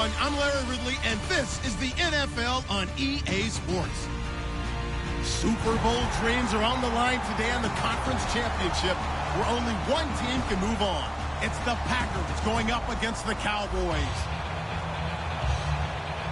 everyone. I'm Larry Ridley, and this is the NFL on EA Sports. Super Bowl dreams are on the line today on the Conference Championship, where only one team can move on. It's the Packers going up against the Cowboys.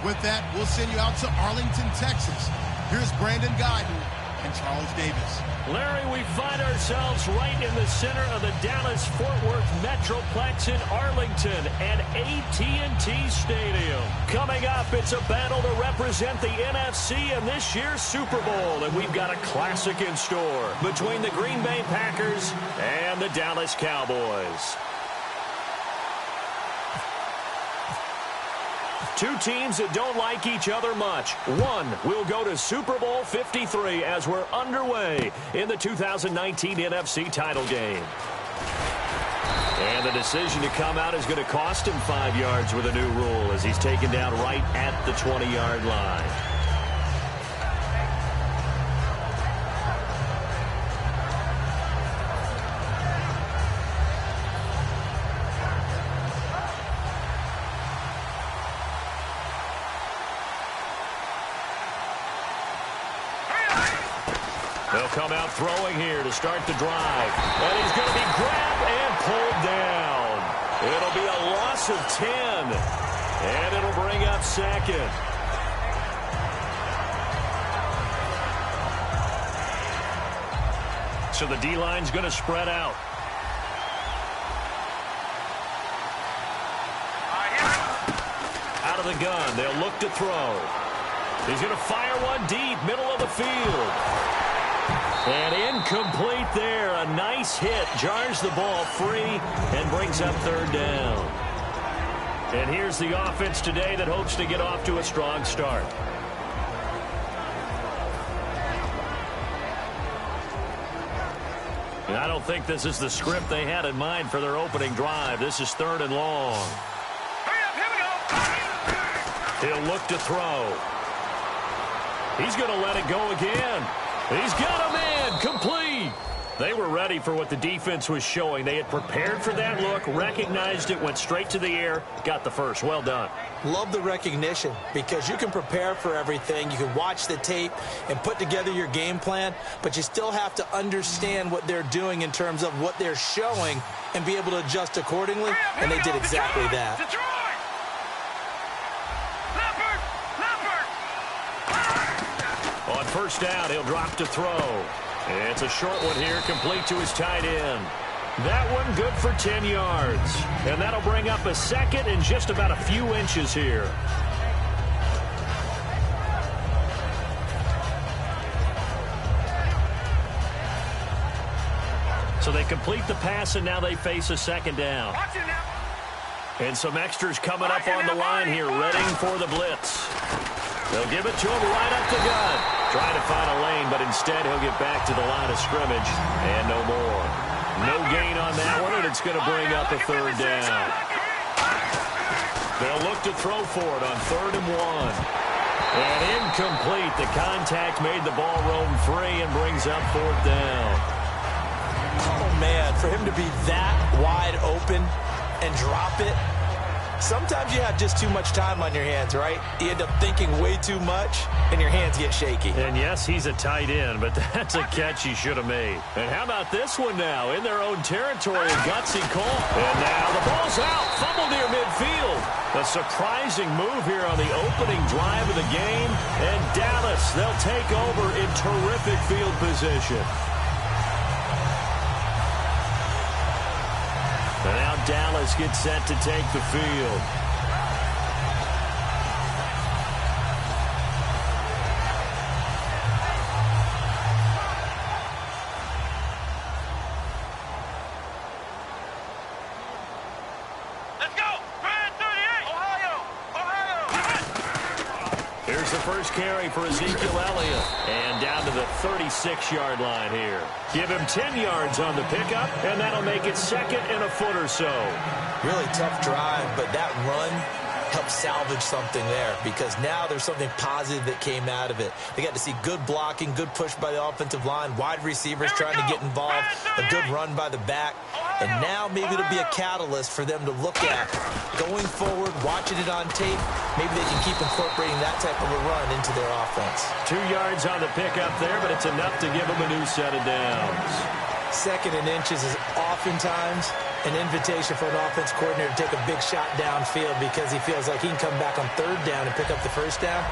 With that, we'll send you out to Arlington, Texas. Here's Brandon Guyton and Charles Davis. Larry, we find ourselves right in the center of the Dallas-Fort Worth Metroplex in Arlington at AT&T Stadium. Coming up, it's a battle to represent the NFC in this year's Super Bowl, and we've got a classic in store between the Green Bay Packers and the Dallas Cowboys. Two teams that don't like each other much. One will go to Super Bowl 53 as we're underway in the 2019 NFC title game. And the decision to come out is going to cost him 5 yards with a new rule as he's taken down right at the 20-yard line. They'll come out throwing here to start the drive. And he's going to be grabbed and pulled down. It'll be a loss of 10. And it'll bring up second. So the D-line's going to spread out. Out of the gun. They'll look to throw. He's going to fire one deep, middle of the field. And incomplete there. A nice hit. Jars the ball free and brings up third down. And here's the offense today that hopes to get off to a strong start. And I don't think this is the script they had in mind for their opening drive. This is third and long. Hurry up, here we go. He'll look to throw. He's going to let it go again. He's got a man complete. They were ready for what the defense was showing. They had prepared for that look, recognized it, went straight to the air, got the first. Well done. Love the recognition because you can prepare for everything. You can watch the tape and put together your game plan, but you still have to understand what they're doing in terms of what they're showing and be able to adjust accordingly, and they did exactly that. On first down, he'll drop to throw. It's a short one here, complete to his tight end. That one good for 10 yards. And that'll bring up a second and just about a few inches here. So they complete the pass, and now they face a second down. And some extras coming up on the line here, readying for the blitz. They'll give it to him right up the gut. Trying to find a lane, but instead he'll get back to the line of scrimmage. And no more. No gain on that one, and it's going to bring up a third down. They'll look to throw for it on 3rd and 1. And incomplete. The contact made the ball roam free and brings up 4th down. Oh, man, for him to be that wide open and drop it, sometimes you have just too much time on your hands, right? You end up thinking way too much, and your hands get shaky. And yes, he's a tight end, but that's a catch he should have made. And how about this one now? In their own territory, a gutsy call. And now the ball's out. Fumble near midfield. A surprising move here on the opening drive of the game. And Dallas, they'll take over in terrific field position. And now Dallas gets set to take the field. Let's go! 38! Ohio! Here's the first carry for Ezekiel Elliott. And down to the 36-yard line here. Give him 10 yards on the pickup, and that'll make it 2nd and a foot or so. Really tough drive, but that run helped salvage something there because now there's something positive that came out of it. They got to see good blocking, good push by the offensive line, wide receivers trying to get involved, a good run by the back. And now maybe it'll be a catalyst for them to look at going forward, watching it on tape. Maybe they can keep incorporating that type of a run into their offense. 2 yards on the pickup there, but it's enough to give them a new set of downs. 2nd and inches is oftentimes an invitation for an offense coordinator to take a big shot downfield because he feels like he can come back on 3rd down and pick up the 1st down.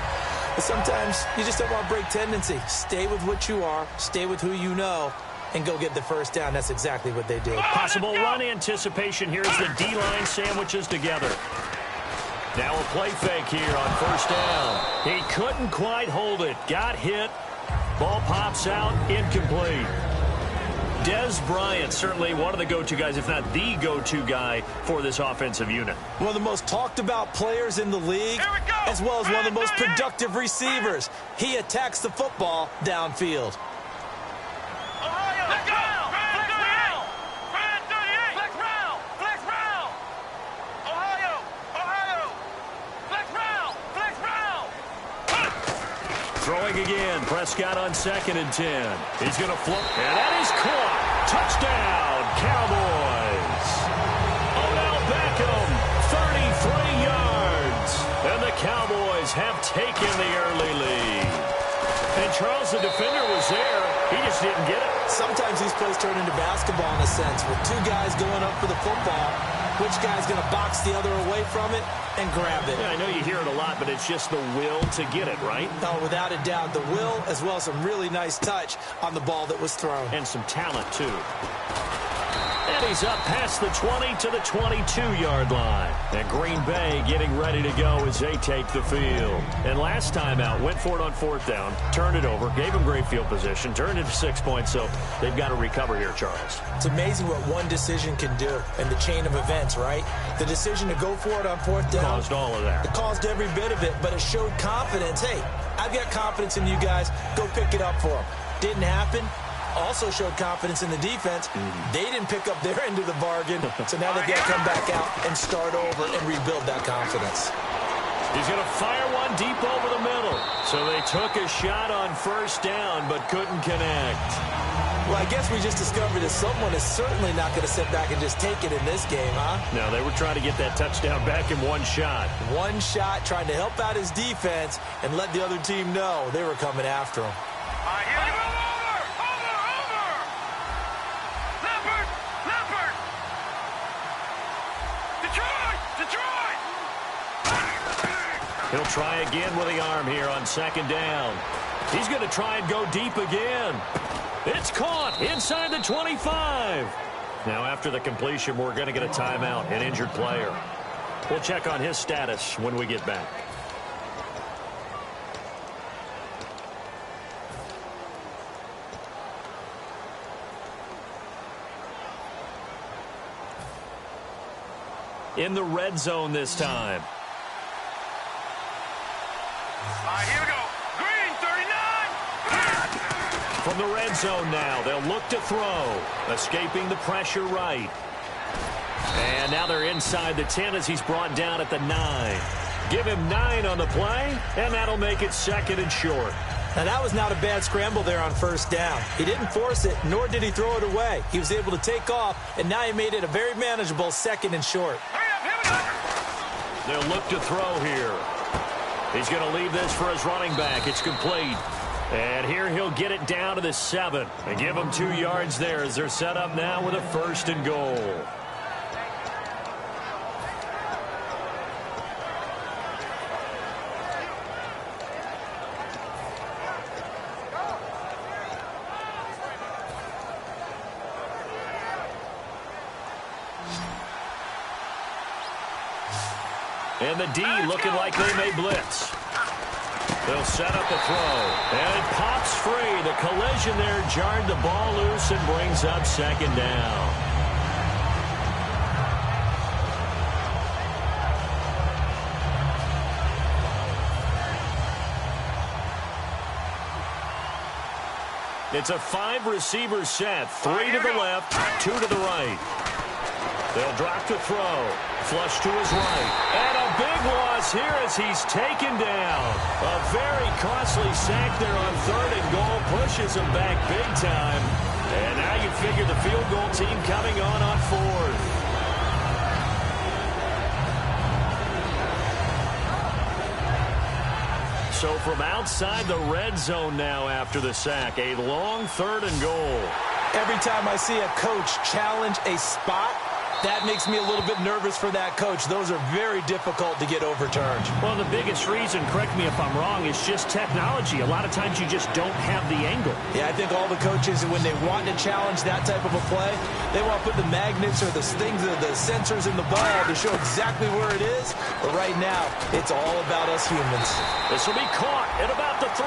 But sometimes you just don't want to break tendency. Stay with what you are, stay with who you know, and go get the 1st down. That's exactly what they did. Possible run anticipation here as the D-line sandwiches together. Now a play fake here on 1st down. He couldn't quite hold it. Got hit. Ball pops out. Incomplete. Des Bryant, certainly one of the go-to guys, if not the go-to guy for this offensive unit. One of the most talked about players in the league, as well as one of the most productive receivers. He attacks the football downfield. Throwing again. Prescott on 2nd and 10. He's going to float. And that is caught. Touchdown, Cowboys. Odell Beckham, 33 yards. And the Cowboys have taken the early lead. And Charles, the defender, was there. He just didn't get it. Sometimes these plays turn into basketball in a sense, with 2 guys going up for the football. Which guy's going to box the other away from it and grab it? Yeah, I know you hear it a lot, but it's just the will to get it, right? No, without a doubt. The will, as well as some really nice touch on the ball that was thrown. And some talent, too. And he's up past the 20 to the 22-yard line. And Green Bay getting ready to go as they take the field. And last time out, went for it on 4th down, turned it over, gave him great field position, turned it to 6 points, so they've got to recover here, Charles. It's amazing what one decision can do in the chain of events, right? The decision to go for it on 4th down. Caused all of that. It caused every bit of it, but it showed confidence. Hey, I've got confidence in you guys. Go pick it up for them. Didn't happen. Also showed confidence in the defense. They didn't pick up their end of the bargain, so now they've got to come back out and start over and rebuild that confidence. He's going to fire one deep over the middle. So they took a shot on 1st down, but couldn't connect. Well, I guess we just discovered that someone is certainly not going to sit back and just take it in this game, huh? No, they were trying to get that touchdown back in one shot. One shot, trying to help out his defense and let the other team know they were coming after him. He'll try again with the arm here on 2nd down. He's going to try and go deep again. It's caught inside the 25. Now after the completion, we're going to get a timeout, an injured player. We'll check on his status when we get back. In the red zone this time. Here we go. Green, 39. From the red zone now, they'll look to throw. Escaping the pressure right. And now they're inside the 10 as he's brought down at the 9. Give him 9 on the play, and that'll make it 2nd and short. Now, that was not a bad scramble there on 1st down. He didn't force it, nor did he throw it away. He was able to take off, and now he made it a very manageable 2nd and short. Hurry up, here we go. They'll look to throw here. He's going to leave this for his running back. It's complete. And here he'll get it down to the 7. And give him 2 yards there as they're set up now with a 1st and goal. And the D looking like they may blitz. They'll set up the throw. And it pops free. The collision there jarred the ball loose and brings up 2nd down. It's a 5-receiver set. 3 to the left, 2 to the right. They'll drop to throw. Flush to his right. And a big loss here as he's taken down. A very costly sack there on 3rd and goal. Pushes him back big time. And now you figure the field goal team coming on So from outside the red zone now after the sack, a long 3rd and goal. Every time I see a coach challenge a spot, that makes me a little bit nervous for that coach. Those are very difficult to get overturned. Well, the biggest reason, correct me if I'm wrong, is just technology. A lot of times you just don't have the angle. Yeah, I think all the coaches, when they want to challenge that type of a play, they want to put the magnets or the things, the sensors in the ball to show exactly where it is. But right now, it's all about us humans. This will be caught at about the 3.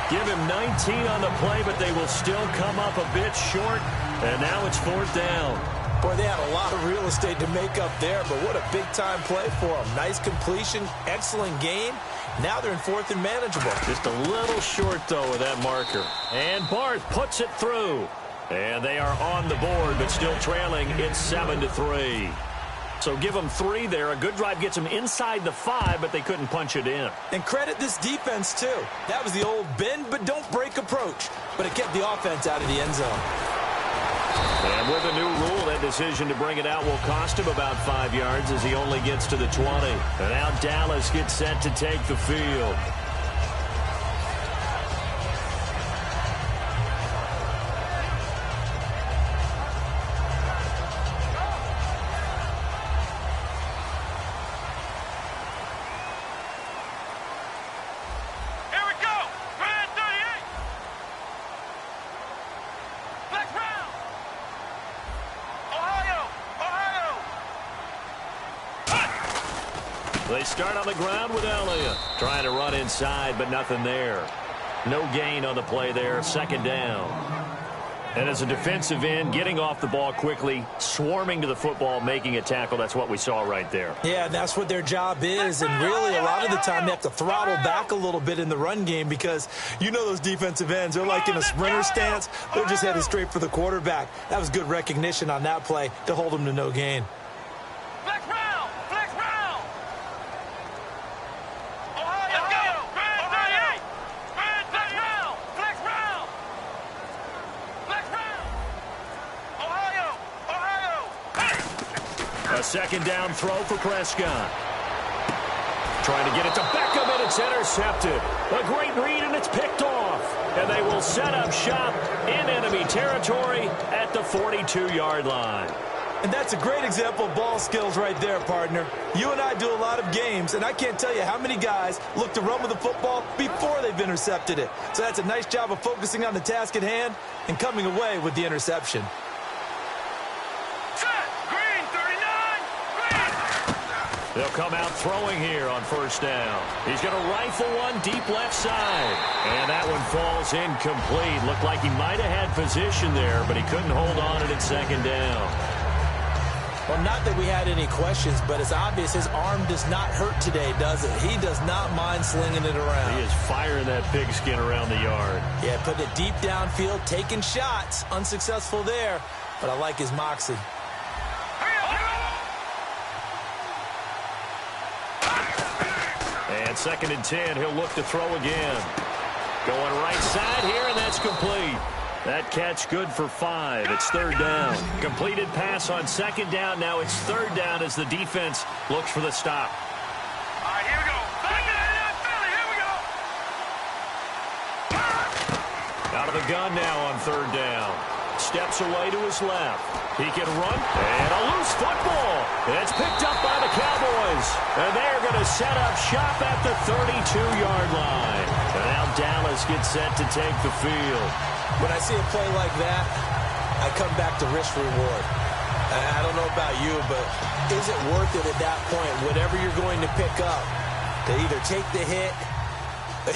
Give him 19 on the play, but they will still come up a bit short. And now it's 4th down. Boy, they had a lot of real estate to make up there, but what a big-time play for them. Nice completion, excellent game. Now they're in 4th and manageable. Just a little short, though, with that marker. And Barth puts it through. And they are on the board, but still trailing. It's 7-3. So give them 3 there. A good drive gets them inside the 5, but they couldn't punch it in. And credit this defense, too. That was the old bend but don't break approach, but it kept the offense out of the end zone. And with a new rule, that decision to bring it out will cost him about 5 yards as he only gets to the 20. And now Dallas gets set to take the field. They start on the ground with Elliott. Trying to run inside, but nothing there. No gain on the play there. 2nd down. And as a defensive end, getting off the ball quickly, swarming to the football, making a tackle, that's what we saw right there. Yeah, that's what their job is. And really, a lot of the time, they have to throttle back a little bit in the run game because you know those defensive ends, they're like in a sprinter stance. They're just headed straight for the quarterback. That was good recognition on that play to hold them to no gain. A 2nd down throw for Prescott. Trying to get it to Beckham, and it's intercepted. A great read, and it's picked off. And they will set up shop in enemy territory at the 42-yard line. And that's a great example of ball skills right there, partner. You and I do a lot of games, and I can't tell you how many guys look to run with the football before they've intercepted it. So that's a nice job of focusing on the task at hand and coming away with the interception. They'll come out throwing here on 1st down. He's going to rifle one deep left side. And that one falls incomplete. Looked like he might have had position there, but he couldn't hold on it at 2nd down. Well, not that we had any questions, but it's obvious his arm does not hurt today, does it? He does not mind slinging it around. He is firing that pigskin around the yard. Yeah, putting it deep downfield, taking shots. Unsuccessful there, but I like his moxie. And 2nd and 10, he'll look to throw again. Going right side here, and that's complete. That catch good for 5. It's 3rd down. Completed pass on 2nd down. Now it's 3rd down as the defense looks for the stop. All right, here we go. Here we go. Out of the gun now on 3rd down. Steps away to his left. He can run. And a loose football. And it's picked up by the Cowboys. And they're going to set up shop at the 32-yard line. And now Dallas gets set to take the field. When I see a play like that, I come back to risk reward. I don't know about you, but is it worth it at that point, whatever you're going to pick up, to either take the hit,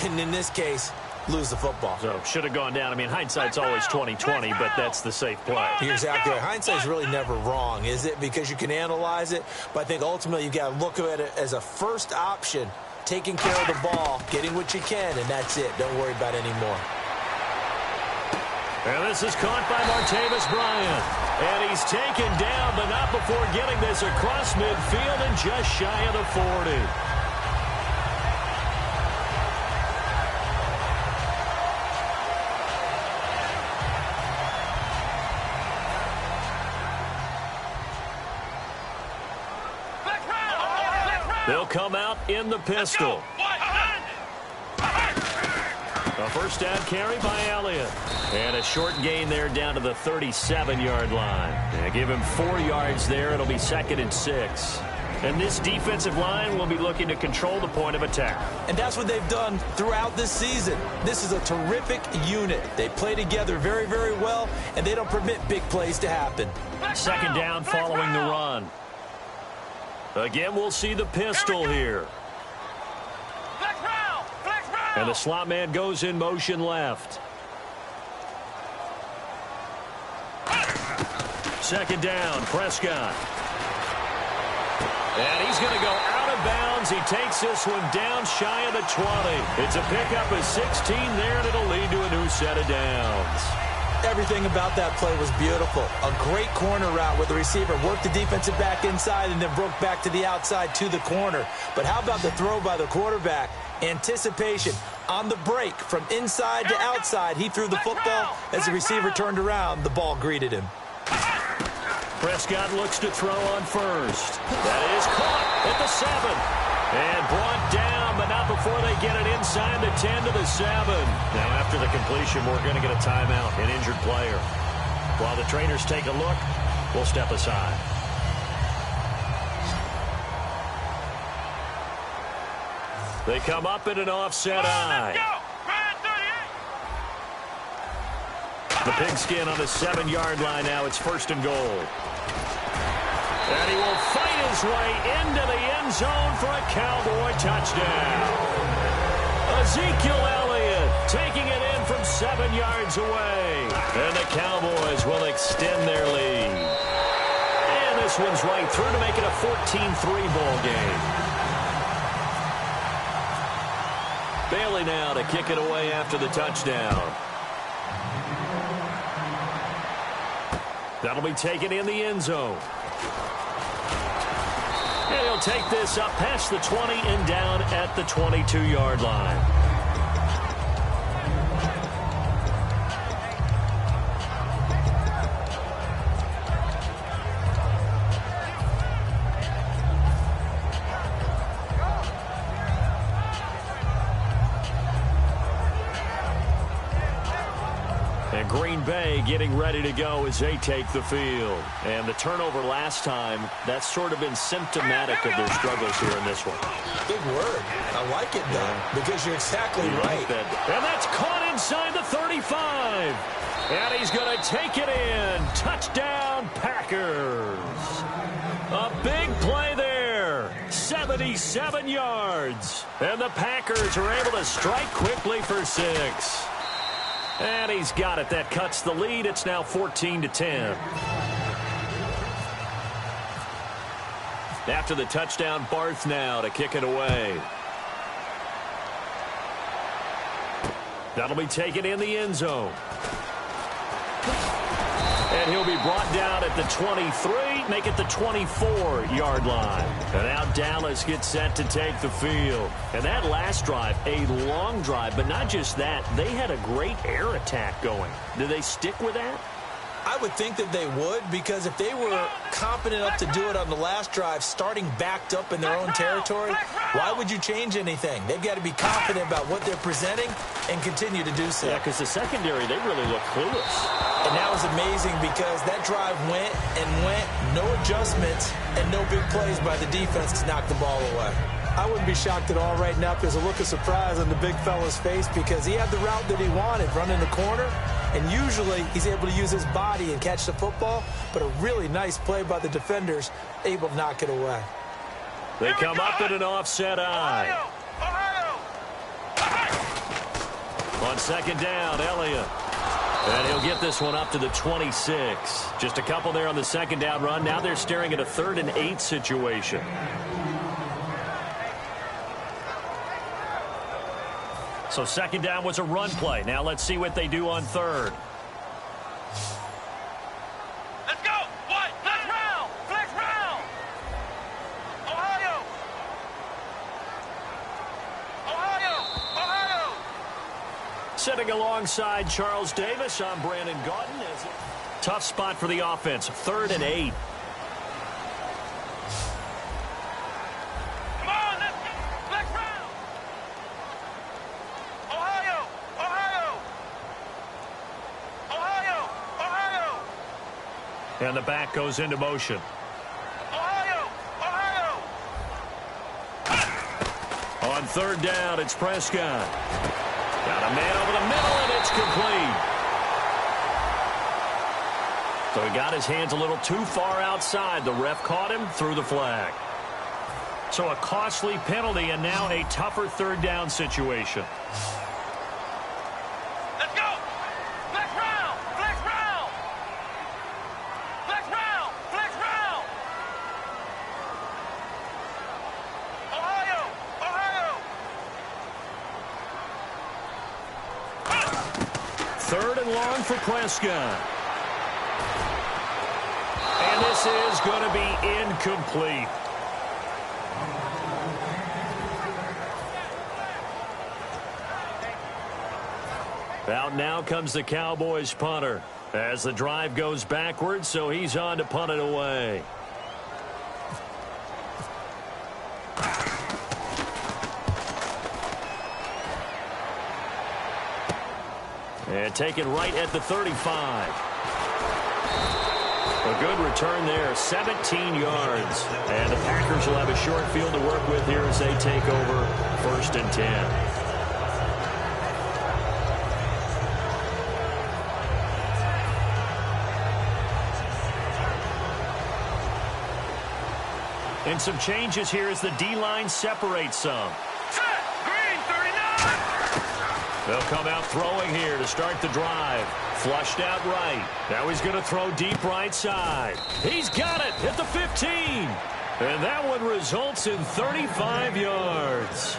and in this case, lose the football? So should have gone down. I mean, hindsight's always 20/20, but that's the safe play. You're exactly right. Hindsight's really never wrong, is it? Because you can analyze it, but I think ultimately you got to look at it as a first option, taking care of the ball, getting what you can, and that's it. Don't worry about any more. And this is caught by Martavis Bryant. And he's taken down, but not before getting this across midfield and just shy of the 40. They'll come out in the pistol. A first down carry by Elliott. And a short gain there down to the 37-yard line. And give him 4 yards there. It'll be 2nd and 6. And this defensive line will be looking to control the point of attack. And that's what they've done throughout this season. This is a terrific unit. They play together very, very well, and they don't permit big plays to happen. 2nd down following the run. Again, we'll see the pistol here. And the slot man goes in motion left. 2nd down, Prescott. And he's going to go out of bounds. He takes this one down shy of the 20. It's a pickup of 16 there, and it'll lead to a new set of downs. Everything about that play was beautiful. A great corner route where the receiver worked the defensive back inside and then broke back to the outside to the corner. But how about the throw by the quarterback? Anticipation on the break from inside to outside. He threw the football. As the receiver turned around, the ball greeted him. Prescott looks to throw on first. That is caught at the 7. And brought down, but not before they get it inside the 10 to the 7. Now after the completion, we're going to get a timeout, an injured player. While the trainers take a look, we'll step aside. They come up in an offset eye. The pigskin on the 7-yard line now. It's 1st and goal. And he will fight his way into the end zone for a Cowboy touchdown. Ezekiel Elliott taking it in from 7 yards away. And the Cowboys will extend their lead. And this one's right through to make it a 14-3 ball game. Bailey now to kick it away after the touchdown. That'll be taken in the end zone. And he'll take this up past the 20 and down at the 22-yard line. And Green Bay getting ready to go as they take the field. And the turnover last time, that's sort of been symptomatic of their struggles here in this one. Big word. I like it, though, because you're exactly right. And that's caught inside the 35. And he's going to take it in. Touchdown, Packers. A big play there. 77 yards. And the Packers are able to strike quickly for 6. And he's got it. That cuts the lead. It's now 14-10. After the touchdown, Barth now to kick it away. That'll be taken in the end zone. And he'll be brought down at the 23, make it the 24-yard line. And now Dallas gets set to take the field. And that last drive, a long drive, but not just that, they had a great air attack going. Do they stick with that? I would think that they would, because if they were confident enough to do it on the last drive, starting backed up in their own territory, why would you change anything? They've got to be confident about what they're presenting and continue to do so. Yeah, because the secondary, they really look clueless. And that was amazing because that drive went and went, no adjustments and no big plays by the defense to knock the ball away. I wouldn't be shocked at all right now if there's a look of surprise on the big fella's face because he had the route that he wanted, running the corner, and usually he's able to use his body and catch the football, but a really nice play by the defenders, able to knock it away. They come up in an offset eye. On 2nd down, Elliott. And he'll get this one up to the 26. Just a couple there on the 2nd down run. Now they're staring at a 3rd and 8 situation. So 2nd down was a run play. Now let's see what they do on 3rd. Let's go! What? Flex round! Flex round! Ohio! Ohio! Sitting alongside Charles Davis, I'm Brandon Gaudin. Tough spot for the offense. 3rd and 8. Come on, let's go! Flex round! Ohio! And the back goes into motion. Ohio! Ohio! On third down, it's Prescott. Got a man over the middle, and it's complete. So he got his hands a little too far outside. The ref caught him, threw the flag. So a costly penalty and now a tougher third down situation. Let's go! Flex round! Flex round! Flex round! Flex round! Ohio! Ohio! Third and long for Prescott. And this is going to be incomplete. Out now comes the Cowboys punter as the drive goes backwards, so he's on to punt it away. And taken right at the 35. A good return there, 17 yards. And the Packers will have a short field to work with here as they take over 1st and 10. And some changes here as the D-line separates some. Set! Green 39! They'll come out throwing here to start the drive. Flushed out right. Now he's going to throw deep right side. He's got it at the 15. And that one results in 35 yards.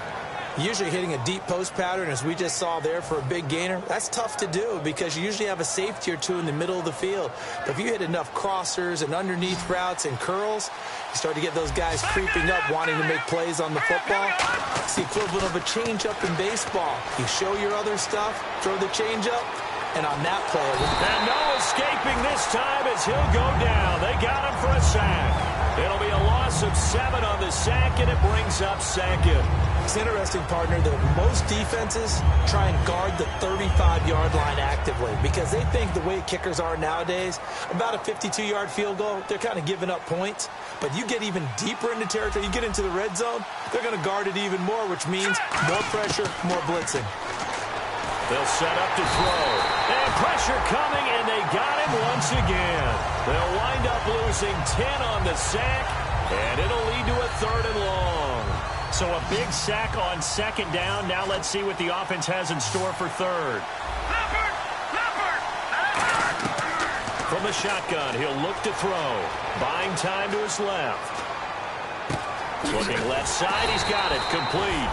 Usually hitting a deep post pattern, as we just saw there, for a big gainer, that's tough to do because you usually have a safety or two in the middle of the field. But if you hit enough crossers and underneath routes and curls, you start to get those guys creeping up, wanting to make plays on the football. It's the equivalent of a changeup in baseball. You show your other stuff, throw the changeup, and on that play. And no escaping this time as he'll go down. They got him for a sack. It'll be a loss of 7 on the sack, and it brings up 2nd. It's interesting, partner, that most defenses try and guard the 35-yard line actively because they think the way kickers are nowadays, about a 52-yard field goal, they're kind of giving up points. But you get even deeper into territory, you get into the red zone, they're going to guard it even more, which means more pressure, more blitzing. They'll set up to throw. And pressure coming, and they got him once again. They'll wind up losing 10 on the sack, and it'll lead to a 3rd and long. So a big sack on 2nd down. Now let's see what the offense has in store for 3rd. Leopard! Leopard! From the shotgun, he'll look to throw. Buying time to his left. Looking left side, he's got it. Complete.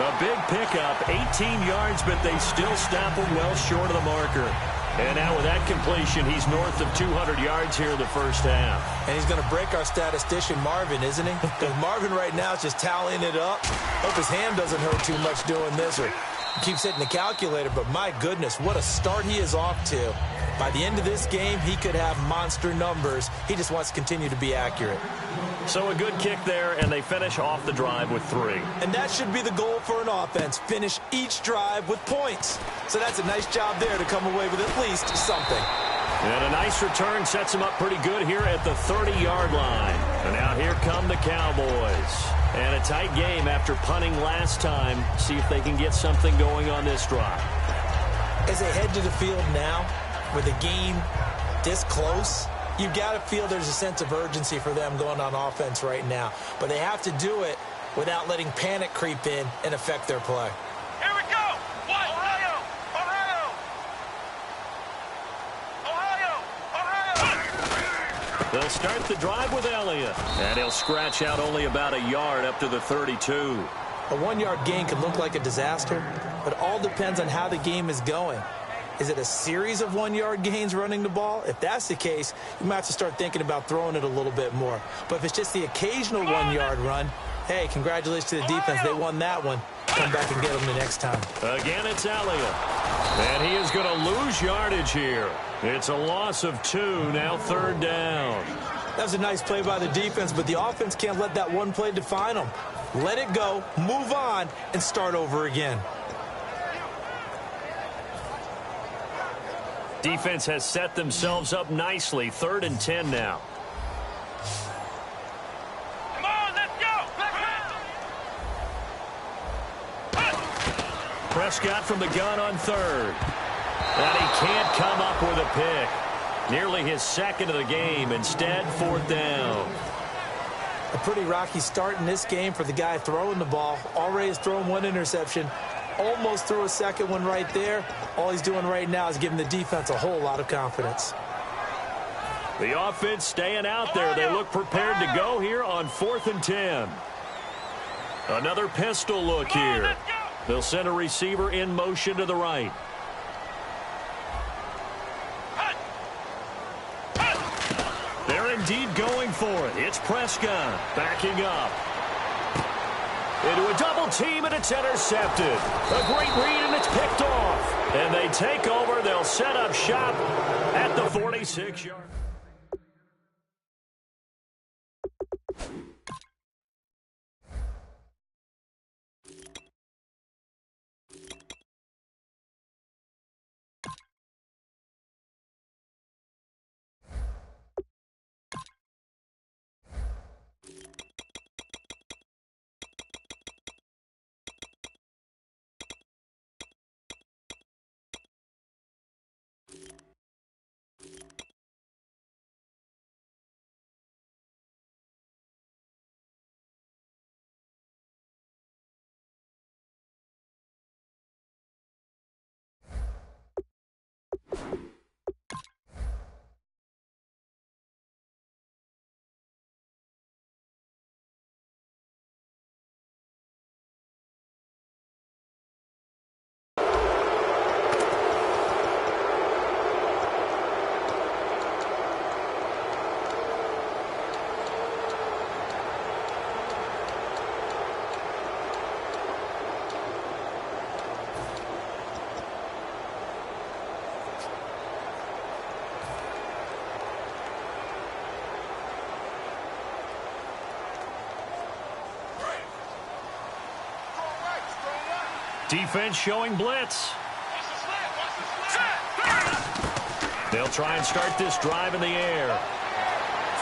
A big pickup, 18 yards, but they still stop him well short of the marker. And now with that completion, he's north of 200 yards here in the first half. And he's going to break our statistician, Marvin, isn't he? Because Marvin right now is just tallying it up. Hope his hand doesn't hurt too much doing this, or he keeps hitting the calculator. But my goodness, what a start he is off to. By the end of this game, he could have monster numbers. He just wants to continue to be accurate. So a good kick there, and they finish off the drive with 3. And that should be the goal for an offense. Finish each drive with points. So that's a nice job there to come away with at least something. And a nice return sets them up pretty good here at the 30-yard line. And now here come the Cowboys. And a tight game after punting last time. See if they can get something going on this drive. As they head to the field now, with the game this close, you've got to feel there's a sense of urgency for them going on offense right now. But they have to do it without letting panic creep in and affect their play. Here we go! Ohio! Ohio! Ohio! Ohio! They'll start the drive with Elliott. And he'll scratch out only about a yard up to the 32. A 1-yard gain can look like a disaster, but all depends on how the game is going. Is it a series of 1-yard gains running the ball? If that's the case, you might have to start thinking about throwing it a little bit more. But if it's just the occasional 1-yard run, hey, congratulations to the defense. They won that one. Come back and get them the next time. Again, it's Elliott. And he is going to lose yardage here. It's a loss of 2, now 3rd down. That was a nice play by the defense, but the offense can't let that one play define them. Let it go, move on, and start over again. Defense has set themselves up nicely. 3rd and 10 now. Come on, let's go. Prescott from the gun on 3rd. And he can't come up with a pick. Nearly his 2nd of the game. Instead, 4th down. A pretty rocky start in this game for the guy throwing the ball. Already has thrown 1 interception. Almost threw a 2nd one right there. All he's doing right now is giving the defense a whole lot of confidence. The offense staying out there. They look prepared to go here on 4th and 10. Another pistol look here. They'll send a receiver in motion to the right. They're indeed going for it. It's Prescott backing up. Into a double team, and it's intercepted. A great read, and it's picked off. And they take over. They'll set up shop at the 46-yard. Defense showing blitz. They'll try and start this drive in the air.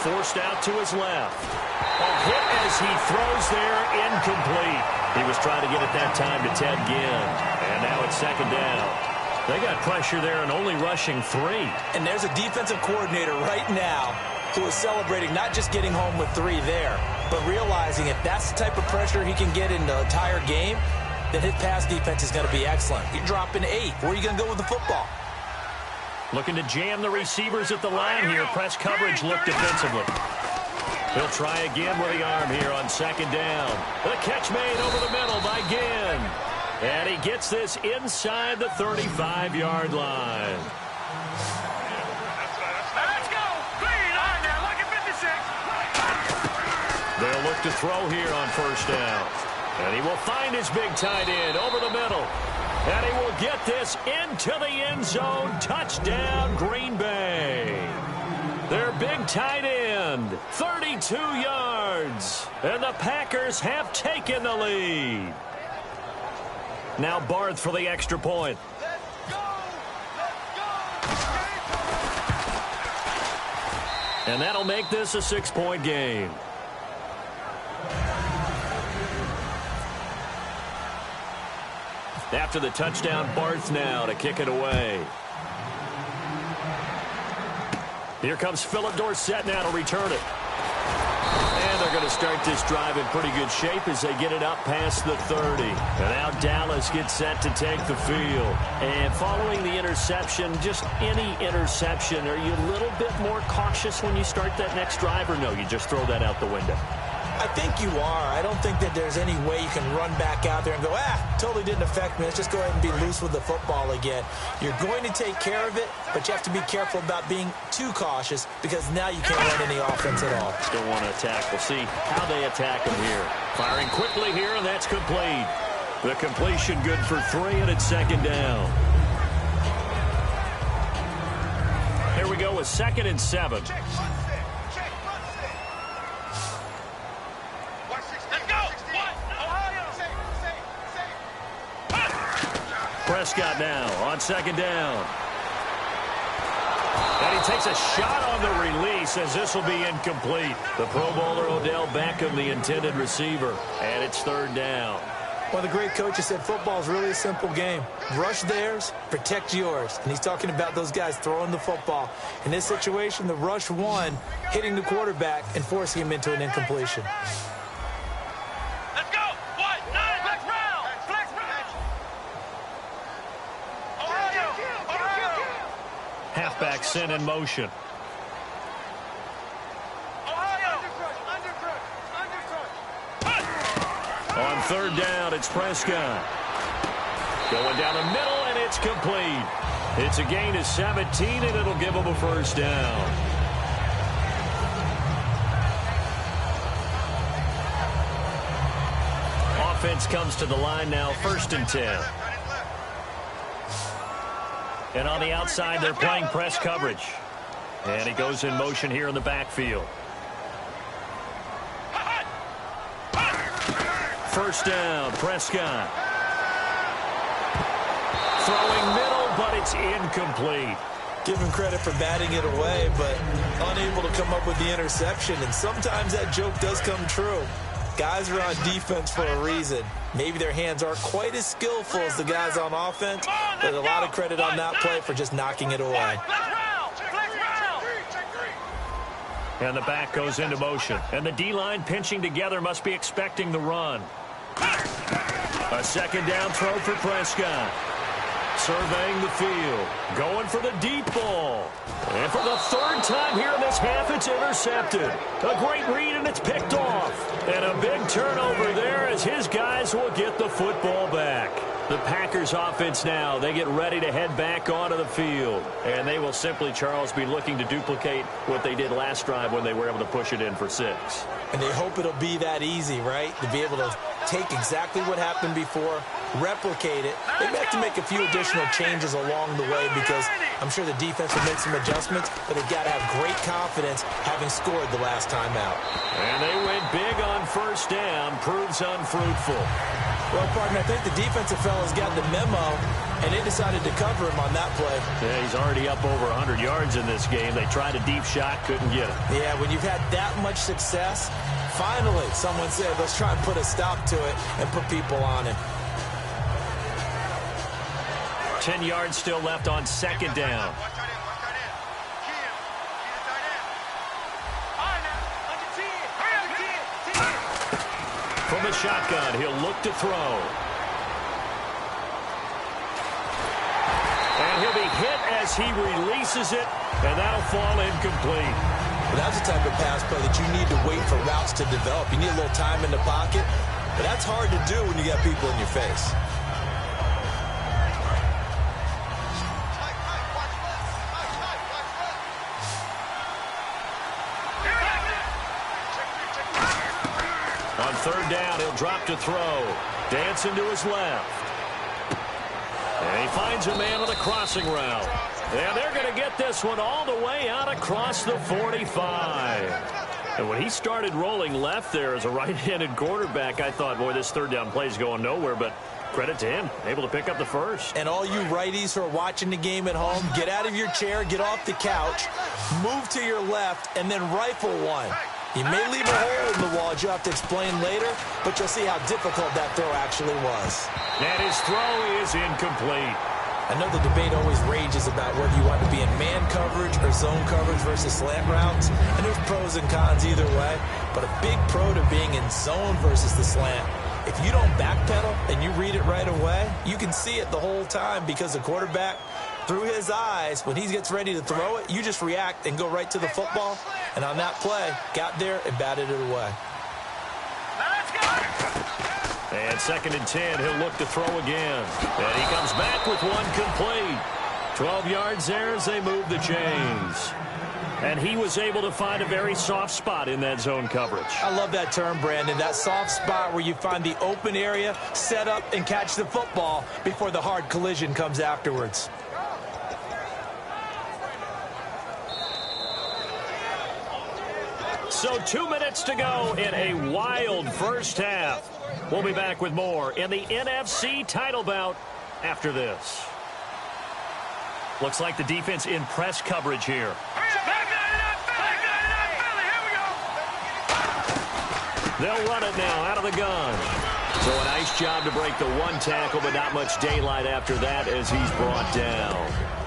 Forced out to his left. A hit as he throws there, incomplete. He was trying to get it that time to Ted Ginn. And now it's 2nd down. They got pressure there and only rushing 3. And there's a defensive coordinator right now who is celebrating not just getting home with 3 there, but realizing if that's the type of pressure he can get in the entire game, then his pass defense is going to be excellent. You're dropping 8. Where are you going to go with the football? Looking to jam the receivers at the line here. Press coverage look defensively. He'll try again with the arm here on 2nd down. The catch made over the middle by Ginn. And he gets this inside the 35-yard line. Let's go. Clean on there. Look at 56. They'll look to throw here on 1st down. And he will find his big tight end over the middle. And he will get this into the end zone. Touchdown, Green Bay. Their big tight end, 32 yards. And the Packers have taken the lead. Now Barth for the extra point. Let's go. And that'll make this a 6-point game. After the touchdown, Barth now to kick it away. Here comes Philip Dorsett now to return it. And they're going to start this drive in pretty good shape as they get it up past the 30. And now Dallas gets set to take the field. And following the interception, just any interception, are you a little bit more cautious when you start that next drive, or no, you just throw that out the window? I think you are. I don't think that there's any way you can run back out there and go, totally didn't affect me. Let's just go ahead and be loose with the football again. You're going to take care of it, but you have to be careful about being too cautious because now you can't run any offense at all. Still want to attack. We'll see how they attack him here. Firing quickly here, and that's complete. The completion good for 3, and it's 2nd down. Here we go with 2nd and 7. Prescott now on 2nd down. takes a shot on the release as this will be incomplete. The Pro Bowler Odell Beckham, the intended receiver, and it's third down. One of the great coaches said football is really a simple game. Rush theirs, protect yours. And he's talking about those guys throwing the football. In this situation, the rush one, hitting the quarterback and forcing him into an incompletion. Let's go. What? Nine. Flex round. Flex round. Ohio. Halfback sent in motion. On third down, it's Prescott. Going down the middle, and it's complete. It's a gain of 17, and it'll give him a first down. Offense comes to the line now, 1st and 10. And on the outside, they're playing press coverage. And he goes in motion here in the backfield. First down, Prescott. Throwing middle, but it's incomplete. Give him credit for batting it away, but unable to come up with the interception. And sometimes that joke does come true. Guys are on defense for a reason. Maybe their hands aren't quite as skillful as the guys on offense, but a lot of credit on that play for just knocking it away. And the back goes into motion. And the D-line pinching together must be expecting the run. A second down throw for Prescott. Surveying the field. Going for the deep ball. And for the third time here in this half, it's intercepted. A great read, and it's picked off. And a big turnover there as his guys will get the football back. The Packers offense now, they get ready to head back onto the field. And they will simply, Charles, be looking to duplicate what they did last drive when they were able to push it in for 6. And they hope it'll be that easy, right? To be able to take exactly what happened before, replicate it. They may have to make a few additional changes along the way because I'm sure the defense will make some adjustments, but they've got to have great confidence having scored the last time out. And they went big on first down, proves unfruitful. Well, partner, I think the defensive fellas got the memo, and they decided to cover him on that play. Yeah, he's already up over 100 yards in this game. They tried a deep shot, couldn't get it. Yeah, when you've had that much success, finally someone said, let's try and put a stop to it and put people on him. 10 yards still left on second down. From the shotgun, he'll look to throw. And he'll be hit as he releases it, and that'll fall incomplete. Well, that's the type of pass play that you need to wait for routes to develop. You need a little time in the pocket, but that's hard to do when you got people in your face. On third down, he'll drop to throw. Dancing to his left. And he finds a man on the crossing route. And they're going to get this one all the way out across the 45. And when he started rolling left there as a right-handed quarterback, I thought, boy, this third down play is going nowhere. But credit to him, able to pick up the first. And all you righties who are watching the game at home, get out of your chair, get off the couch, move to your left, and then rifle one. You may leave a hole in the wall, as you'll have to explain later, but you'll see how difficult that throw actually was. And his throw is incomplete. I know the debate always rages about whether you want to be in man coverage or zone coverage versus slant routes, and there's pros and cons either way, but a big pro to being in zone versus the slant. If you don't backpedal and you read it right away, you can see it the whole time because the quarterback, through his eyes, when he gets ready to throw it, you just react and go right to the football. And on that play, got there and batted it away. And 2nd and 10, he'll look to throw again. And he comes back with one complete. 12 yards there as they move the chains. And he was able to find a very soft spot in that zone coverage. I love that term, Brandon. That soft spot where you find the open area, set up, and catch the football before the hard collision comes afterwards. So 2 minutes to go in a wild first half. We'll be back with more in the NFC title bout after this. Looks like the defense in press coverage here. They'll run it now out of the gun. So a nice job to break the one tackle, but not much daylight after that as he's brought down.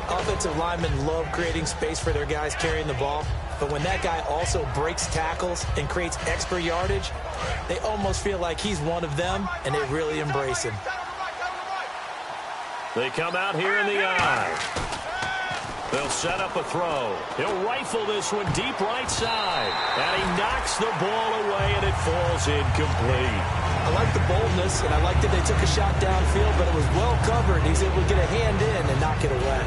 Offensive linemen love creating space for their guys carrying the ball, but when that guy also breaks tackles and creates extra yardage, they almost feel like he's one of them, and they really embrace him. They come out here in the eye. They'll set up a throw. He'll rifle this one deep right side. And he knocks the ball away, and it falls incomplete. I like the boldness, and I like that they took a shot downfield, but it was well covered. He's able to get a hand in and knock it away.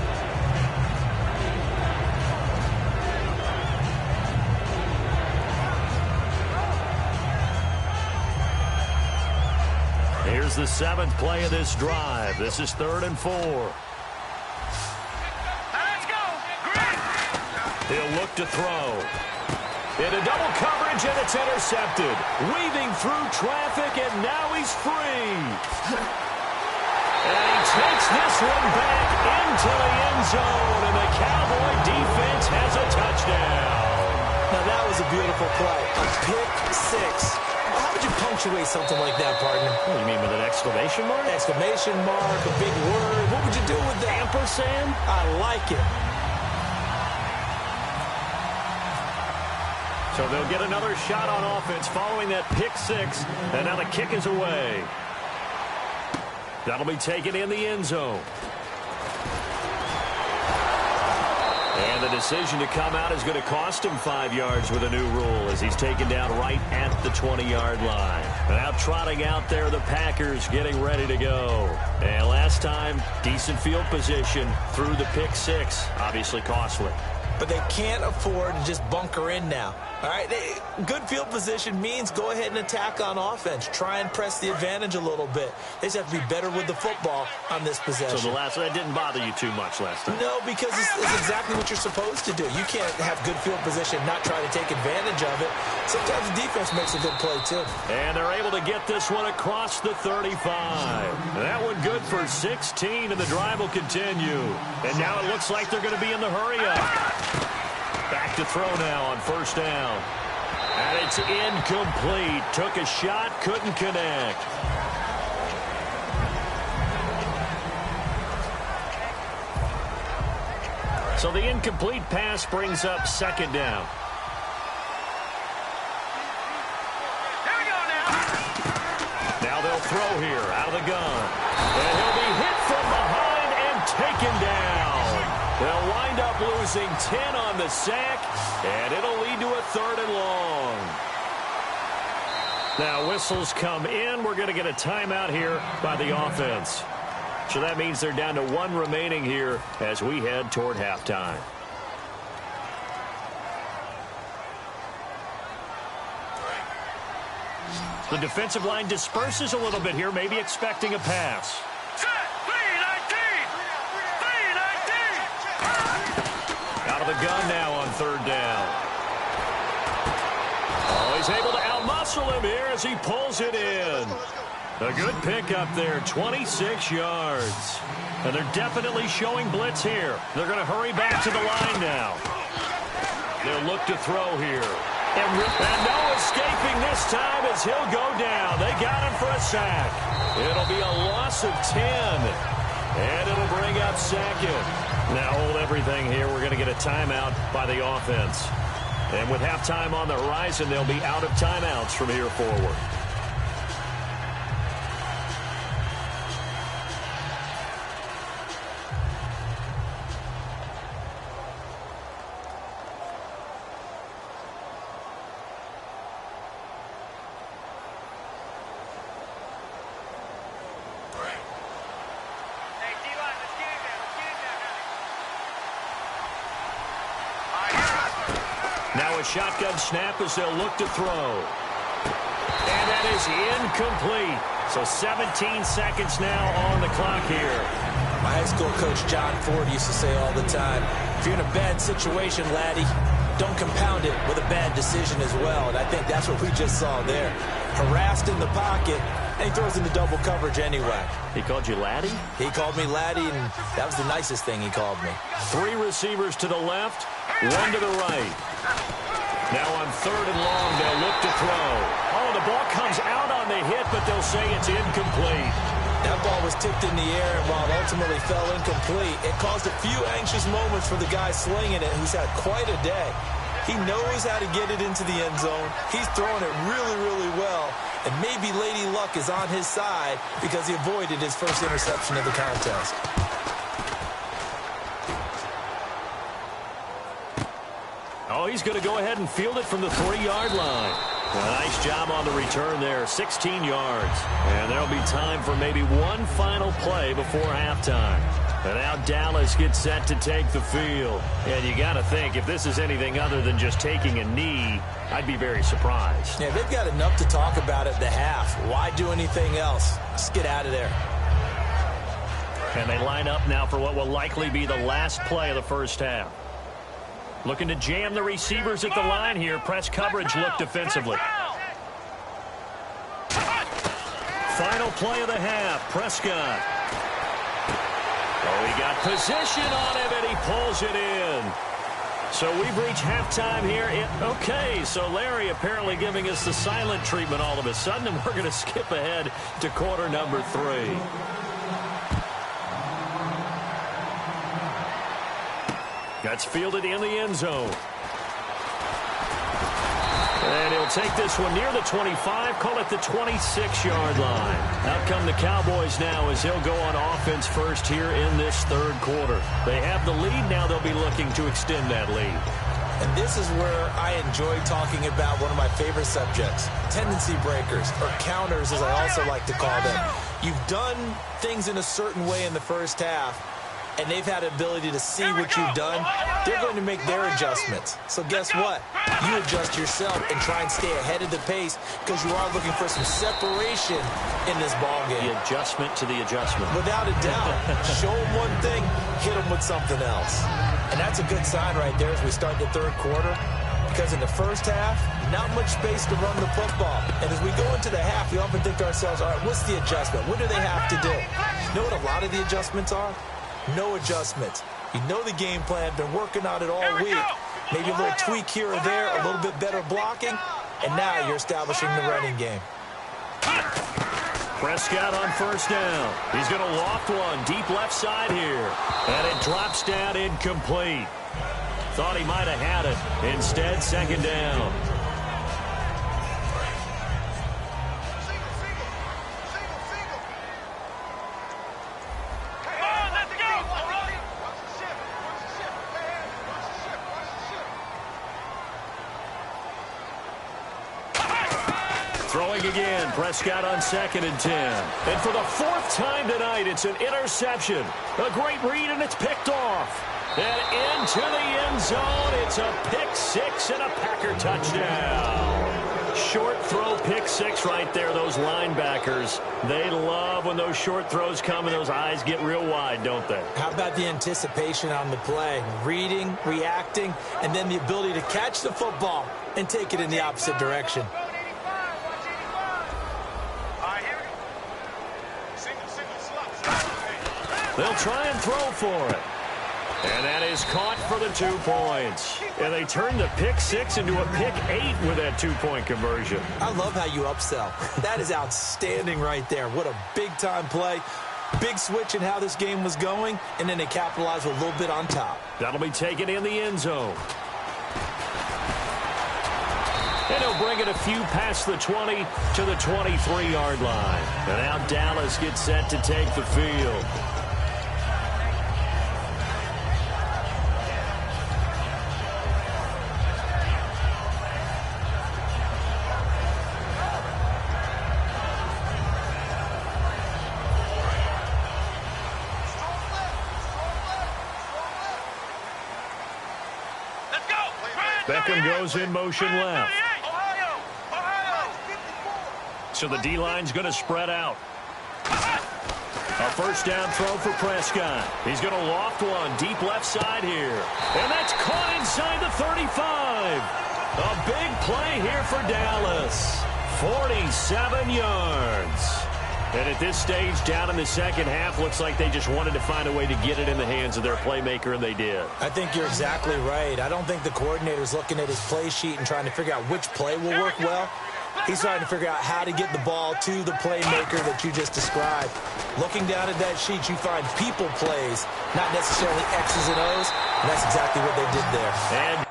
Here's the 7th play of this drive. This is 3rd and 4. Let's go. Green. He'll look to throw. Into double coverage, and it's intercepted. Weaving through traffic, and now he's free. And he takes this one back into the end zone, and the Cowboy defense has a touchdown. Now, that was a beautiful play. A pick six. How would you punctuate something like that, partner? What, you mean with an exclamation mark? Exclamation mark, a big word. What would you do with that? Ampersand? I like it. So they'll get another shot on offense following that pick six, and now the kick is away. That'll be taken in the end zone. And the decision to come out is going to cost him 5 yards with a new rule as he's taken down right at the 20-yard line. Now trotting out there, the Packers getting ready to go. And last time, decent field position through the pick six. Obviously costly. But they can't afford to just bunker in now. All right, good field position means go ahead and attack on offense. Try and press the advantage a little bit. They just have to be better with the football on this possession. So that didn't bother you too much last time? No, because it's exactly what you're supposed to do. You can't have good field position, not try to take advantage of it. Sometimes the defense makes a good play, too. And they're able to get this one across the 35. That one good for 16, and the drive will continue. And now it looks like they're going to be in the hurry-up. Back to throw now on 1st down. And it's incomplete. Took a shot, couldn't connect. So the incomplete pass brings up 2nd down. Here we go now. Now they'll throw here out of the gun. And he'll be hit from behind and taken down. They'll wind up losing 10 on the sack, and it'll lead to a 3rd and long. Now whistles come in. We're going to get a timeout here by the offense. So that means they're down to 1 remaining here as we head toward halftime. The defensive line disperses a little bit here, maybe expecting a pass. Set. 3-19. Out of the gun now on 3rd down. Oh, he's able to outmuscle him here as he pulls it in. A good pickup there, 26 yards. And they're definitely showing blitz here. They're going to hurry back to the line now. They'll look to throw here. And no escaping this time as he'll go down. They got him for a sack. It'll be a loss of 10. And it'll bring up 2nd. Now hold everything here. We're going to get a timeout by the offense. And with halftime on the horizon, they'll be out of timeouts from here forward. Now a shotgun snap as they'll look to throw. And that is incomplete. So 17 seconds now on the clock here. My high school coach, John Ford, used to say all the time, if you're in a bad situation, laddie, don't compound it with a bad decision as well. And I think that's what we just saw there. Harassed in the pocket, and he throws into double coverage anyway. He called you Laddie? He called me Laddie, and that was the nicest thing he called me. 3 receivers to the left, 1 to the right. Now on 3rd and long, they'll look to throw. Oh, the ball comes out on the hit, but they'll say it's incomplete. That ball was tipped in the air, and while it ultimately fell incomplete, it caused a few anxious moments for the guy slinging it, who's had quite a day. He knows how to get it into the end zone. He's throwing it really, really well, and maybe Lady Luck is on his side because he avoided his first interception of the contest. Oh, he's going to go ahead and field it from the 3-yard line. A nice job on the return there, 16 yards. And there'll be time for maybe one final play before halftime. And now Dallas gets set to take the field. And you got to think, if this is anything other than just taking a knee, I'd be very surprised. Yeah, they've got enough to talk about at the half. Why do anything else? Just get out of there. And they line up now for what will likely be the last play of the first half. Looking to jam the receivers at the line here. Press coverage look defensively. Final play of the half. Prescott. Oh, he got position on him, and he pulls it in. So we've reached halftime here. Okay, so Larry apparently giving us the silent treatment all of a sudden, and we're going to skip ahead to quarter number 3. That's fielded in the end zone. And he'll take this one near the 25, call it the 26-yard line. Out come the Cowboys now as they'll go on offense first here in this 3rd quarter. They have the lead. Now they'll be looking to extend that lead. And this is where I enjoy talking about one of my favorite subjects, tendency breakers, or counters as I also like to call them. You've done things in a certain way in the first half, and they've had the ability to see what you've done. They're going to make their adjustments. So guess what? You adjust yourself and try and stay ahead of the pace because you are looking for some separation in this ball game. The adjustment to the adjustment. Without a doubt. Show them one thing, hit them with something else. And that's a good sign right there as we start the 3rd quarter, because in the first half, not much space to run the football. And as we go into the half, we often think to ourselves, all right, what's the adjustment? What do they have to do? You know what a lot of the adjustments are? No adjustments. You know the game plan, been working on it all week. Maybe a little tweak here or there, a little bit better blocking, and now you're establishing the running game. Prescott on 1st down. He's going to loft one deep left side here. And it drops down incomplete. Thought he might have had it. Instead, 2nd down. Throwing again, Prescott on 2nd and 10. And for the 4th time tonight, it's an interception. A great read, and it's picked off. And into the end zone, it's a pick 6 and a Packer touchdown. Short throw, pick 6 right there. Those linebackers, they love when those short throws come and those eyes get real wide, don't they? How about the anticipation on the play? Reading, reacting, and then the ability to catch the football and take it in the opposite direction. They'll try and throw for it. And that is caught for the 2 points. And they turn the pick 6 into a pick 8 with that 2-point conversion. I love how you upsell. That is outstanding right there. What a big-time play. Big switch in how this game was going, and then they capitalize with a little bit on top. That'll be taken in the end zone. And he'll bring it a few past the 20 to the 23-yard line. And now Dallas gets set to take the field. Beckham goes in motion left. So the D-line's going to spread out. A 1st down throw for Prescott. He's going to loft one deep left side here. And that's caught inside the 35. A big play here for Dallas. 47 yards. And at this stage, down in the second half, looks like they just wanted to find a way to get it in the hands of their playmaker, and they did. I think you're exactly right. I don't think the coordinator's looking at his play sheet and trying to figure out which play will work well. He's trying to figure out how to get the ball to the playmaker that you just described. Looking down at that sheet, you find people plays, not necessarily X's and O's, and that's exactly what they did there. And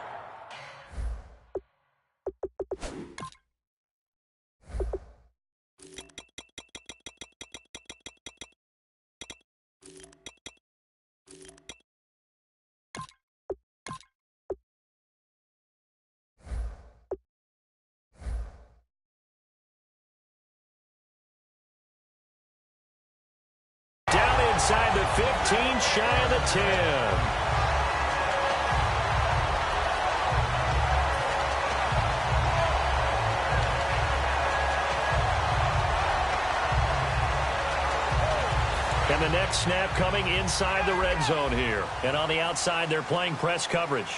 inside the 15, shy of the 10. And the next snap coming inside the red zone here. And on the outside, they're playing press coverage.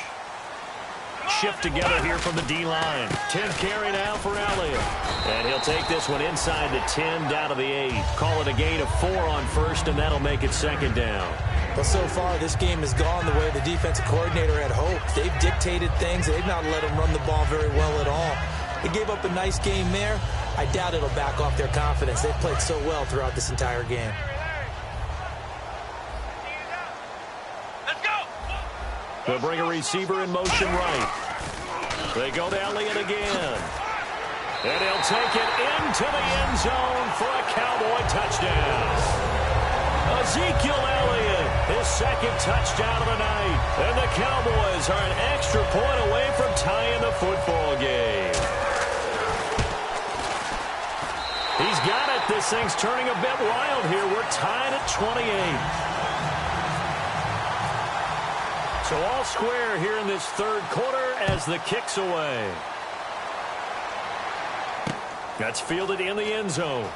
Shift together here from the D-line. 10th carry now for Elliott. And he'll take this one inside the 10 down to the 8. Call it a gain of 4 on first, and that'll make it second down. Well, so far, this game has gone the way the defensive coordinator had hoped. They've dictated things. They've not let them run the ball very well at all. They gave up a nice game there. I doubt it'll back off their confidence. They've played so well throughout this entire game. They'll bring a receiver in motion right. They go to Elliott again. And he'll take it into the end zone for a Cowboy touchdown. Ezekiel Elliott, his second touchdown of the night. And the Cowboys are an extra point away from tying the football game. He's got it. This thing's turning a bit wild here. We're tied at 28. So all square here in this third quarter as the kick's away. That's fielded in the end zone.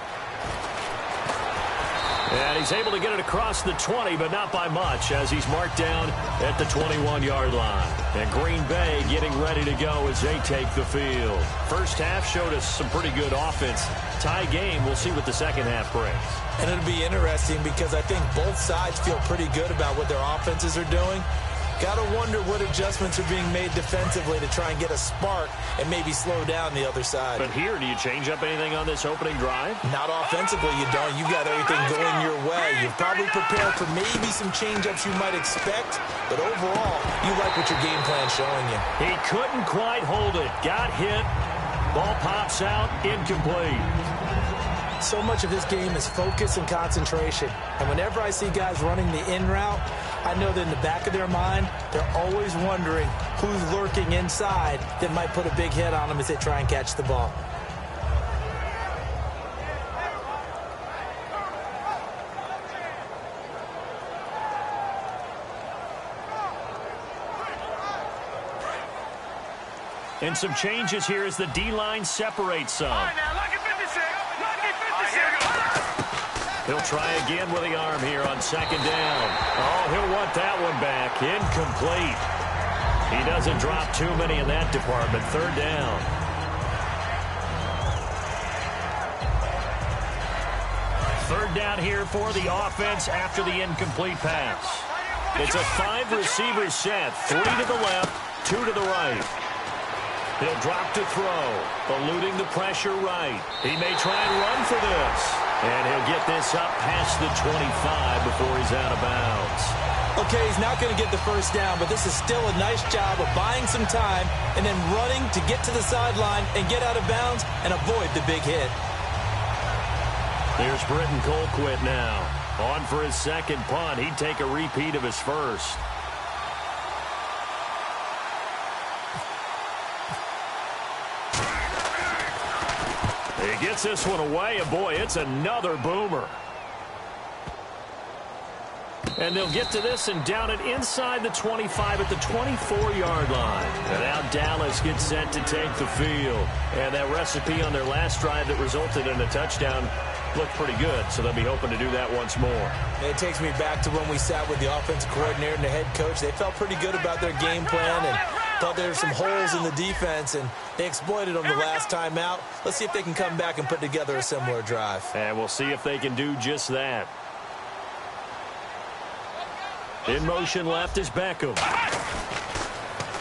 And he's able to get it across the 20, but not by much, as he's marked down at the 21-yard line. And Green Bay getting ready to go as they take the field. First half showed us some pretty good offense. Tie game, we'll see what the second half brings. And it'll be interesting because I think both sides feel pretty good about what their offenses are doing. Got to wonder what adjustments are being made defensively to try and get a spark and maybe slow down the other side. But here, do you change up anything on this opening drive? Not offensively, you don't. You got everything going your way. You've probably prepared for maybe some change-ups you might expect, but overall, you like what your game plan's showing you. He couldn't quite hold it. Got hit. Ball pops out. Incomplete. So much of this game is focus and concentration. And whenever I see guys running the in route, I know that in the back of their mind, they're always wondering who's lurking inside that might put a big hit on them as they try and catch the ball. And some changes here as the D-line separates some. All right, now, lucky 56. Lucky 56. He'll try again with the arm here on second down. Oh, he'll want that one back. Incomplete. He doesn't drop too many in that department. Third down. Third down here for the offense after the incomplete pass. It's a 5-receiver set. 3 to the left, 2 to the right. He'll drop to throw, eluding the pressure right. He may try and run for this. And he'll get this up past the 25 before he's out of bounds. Okay, he's not going to get the first down, but this is still a nice job of buying some time and then running to get to the sideline and get out of bounds and avoid the big hit. There's Britton Colquitt now. On for his second punt. He'd take a repeat of his first. He gets this one away, and boy, it's another boomer. And they'll get to this and down it inside the 25 at the 24-yard line. And now Dallas gets set to take the field. And that recipe on their last drive that resulted in a touchdown looked pretty good, so they'll be hoping to do that once more. It takes me back to when we sat with the offensive coordinator and the head coach. They felt pretty good about their game plan, and Thought there were some holes in the defense, and they exploited them the last time out. Let's see if they can come back and put together a similar drive. And we'll see if they can do just that. In motion left is Beckham.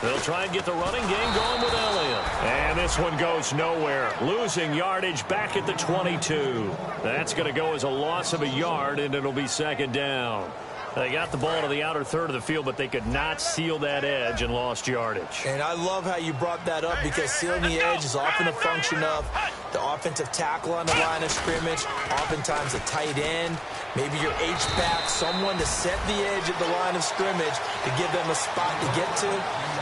They'll try and get the running game going with Elliott. And this one goes nowhere. Losing yardage back at the 22. That's going to go as a loss of a yard, and it'll be second down. They got the ball to the outer third of the field, but they could not seal that edge and lost yardage. And I love how you brought that up, because sealing the edge is often a function of the offensive tackle on the line of scrimmage, oftentimes a tight end, maybe your H-back, someone to set the edge at the line of scrimmage to give them a spot to get to.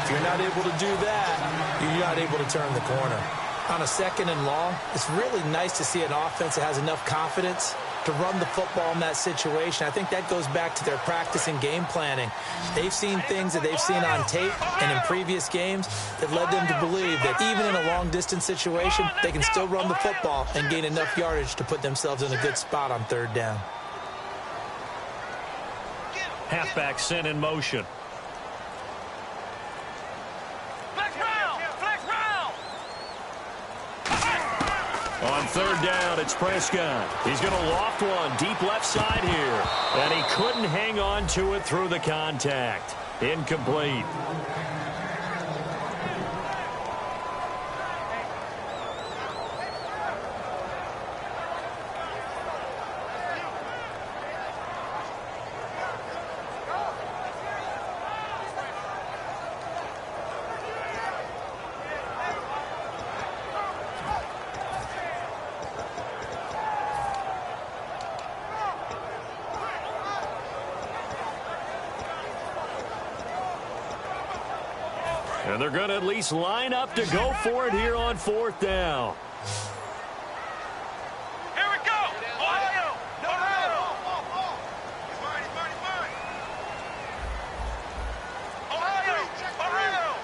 If you're not able to do that, you're not able to turn the corner. On a second and long, it's really nice to see an offense that has enough confidence to run the football in that situation. I think that goes back to their practice and game planning. They've seen things that they've seen on tape and in previous games that led them to believe that even in a long-distance situation, they can still run the football and gain enough yardage to put themselves in a good spot on third down. Halfback sent in motion. On third down, it's Prescott. He's going to loft one deep left side here. And he couldn't hang on to it through the contact. Incomplete. And they're going to at least line up to go for it here on fourth down. Here we go. Ohio. Ohio. Ohio.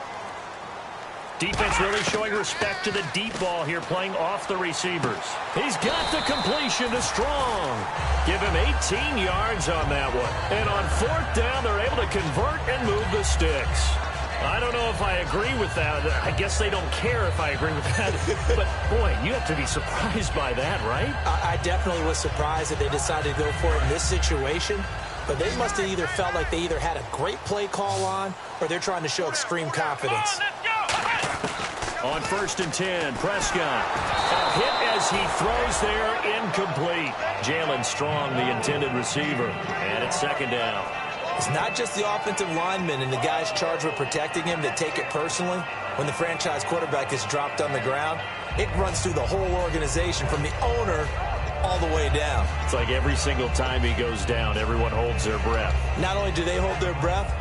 Defense really showing respect to the deep ball here, playing off the receivers. He's got the completion to Strong. Give him 18 yards on that one. And on fourth down, they're able to convert and move the sticks. I don't know if I agree with that. I guess they don't care if I agree with that. But, boy, you have to be surprised by that, right? I definitely was surprised that they decided to go for it in this situation. But they must have either felt like they either had a great play call on or they're trying to show extreme confidence. On first and 10, Prescott. A hit as he throws there, incomplete. Jalen Strong, the intended receiver. And it's second down. It's not just the offensive linemen and the guys charged with protecting him that take it personally. When the franchise quarterback is dropped on the ground, it runs through the whole organization from the owner all the way down. It's like every single time he goes down, everyone holds their breath. Not only do they hold their breath,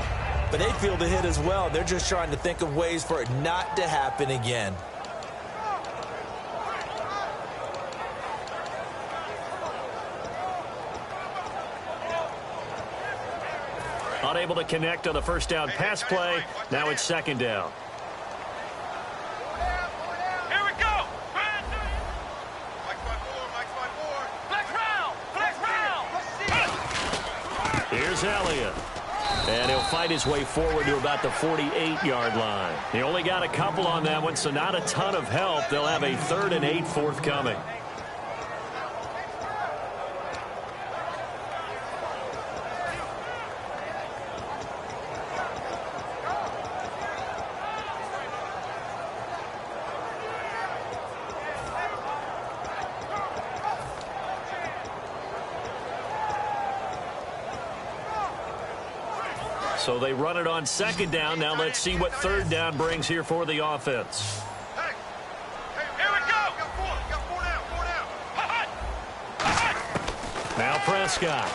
but they feel the hit as well. They're just trying to think of ways for it not to happen again. Unable to connect on the first down pass play. Now it's second down. Here we go. Flex round. Here's Elliott. And he'll fight his way forward to about the 48-yard line. He only got a couple on that one, so not a ton of help. They'll have a 3rd and 8 forthcoming. So they run it on second down. Now let's see what third down brings here for the offense. Hey, here we go. Got four down. Now Prescott.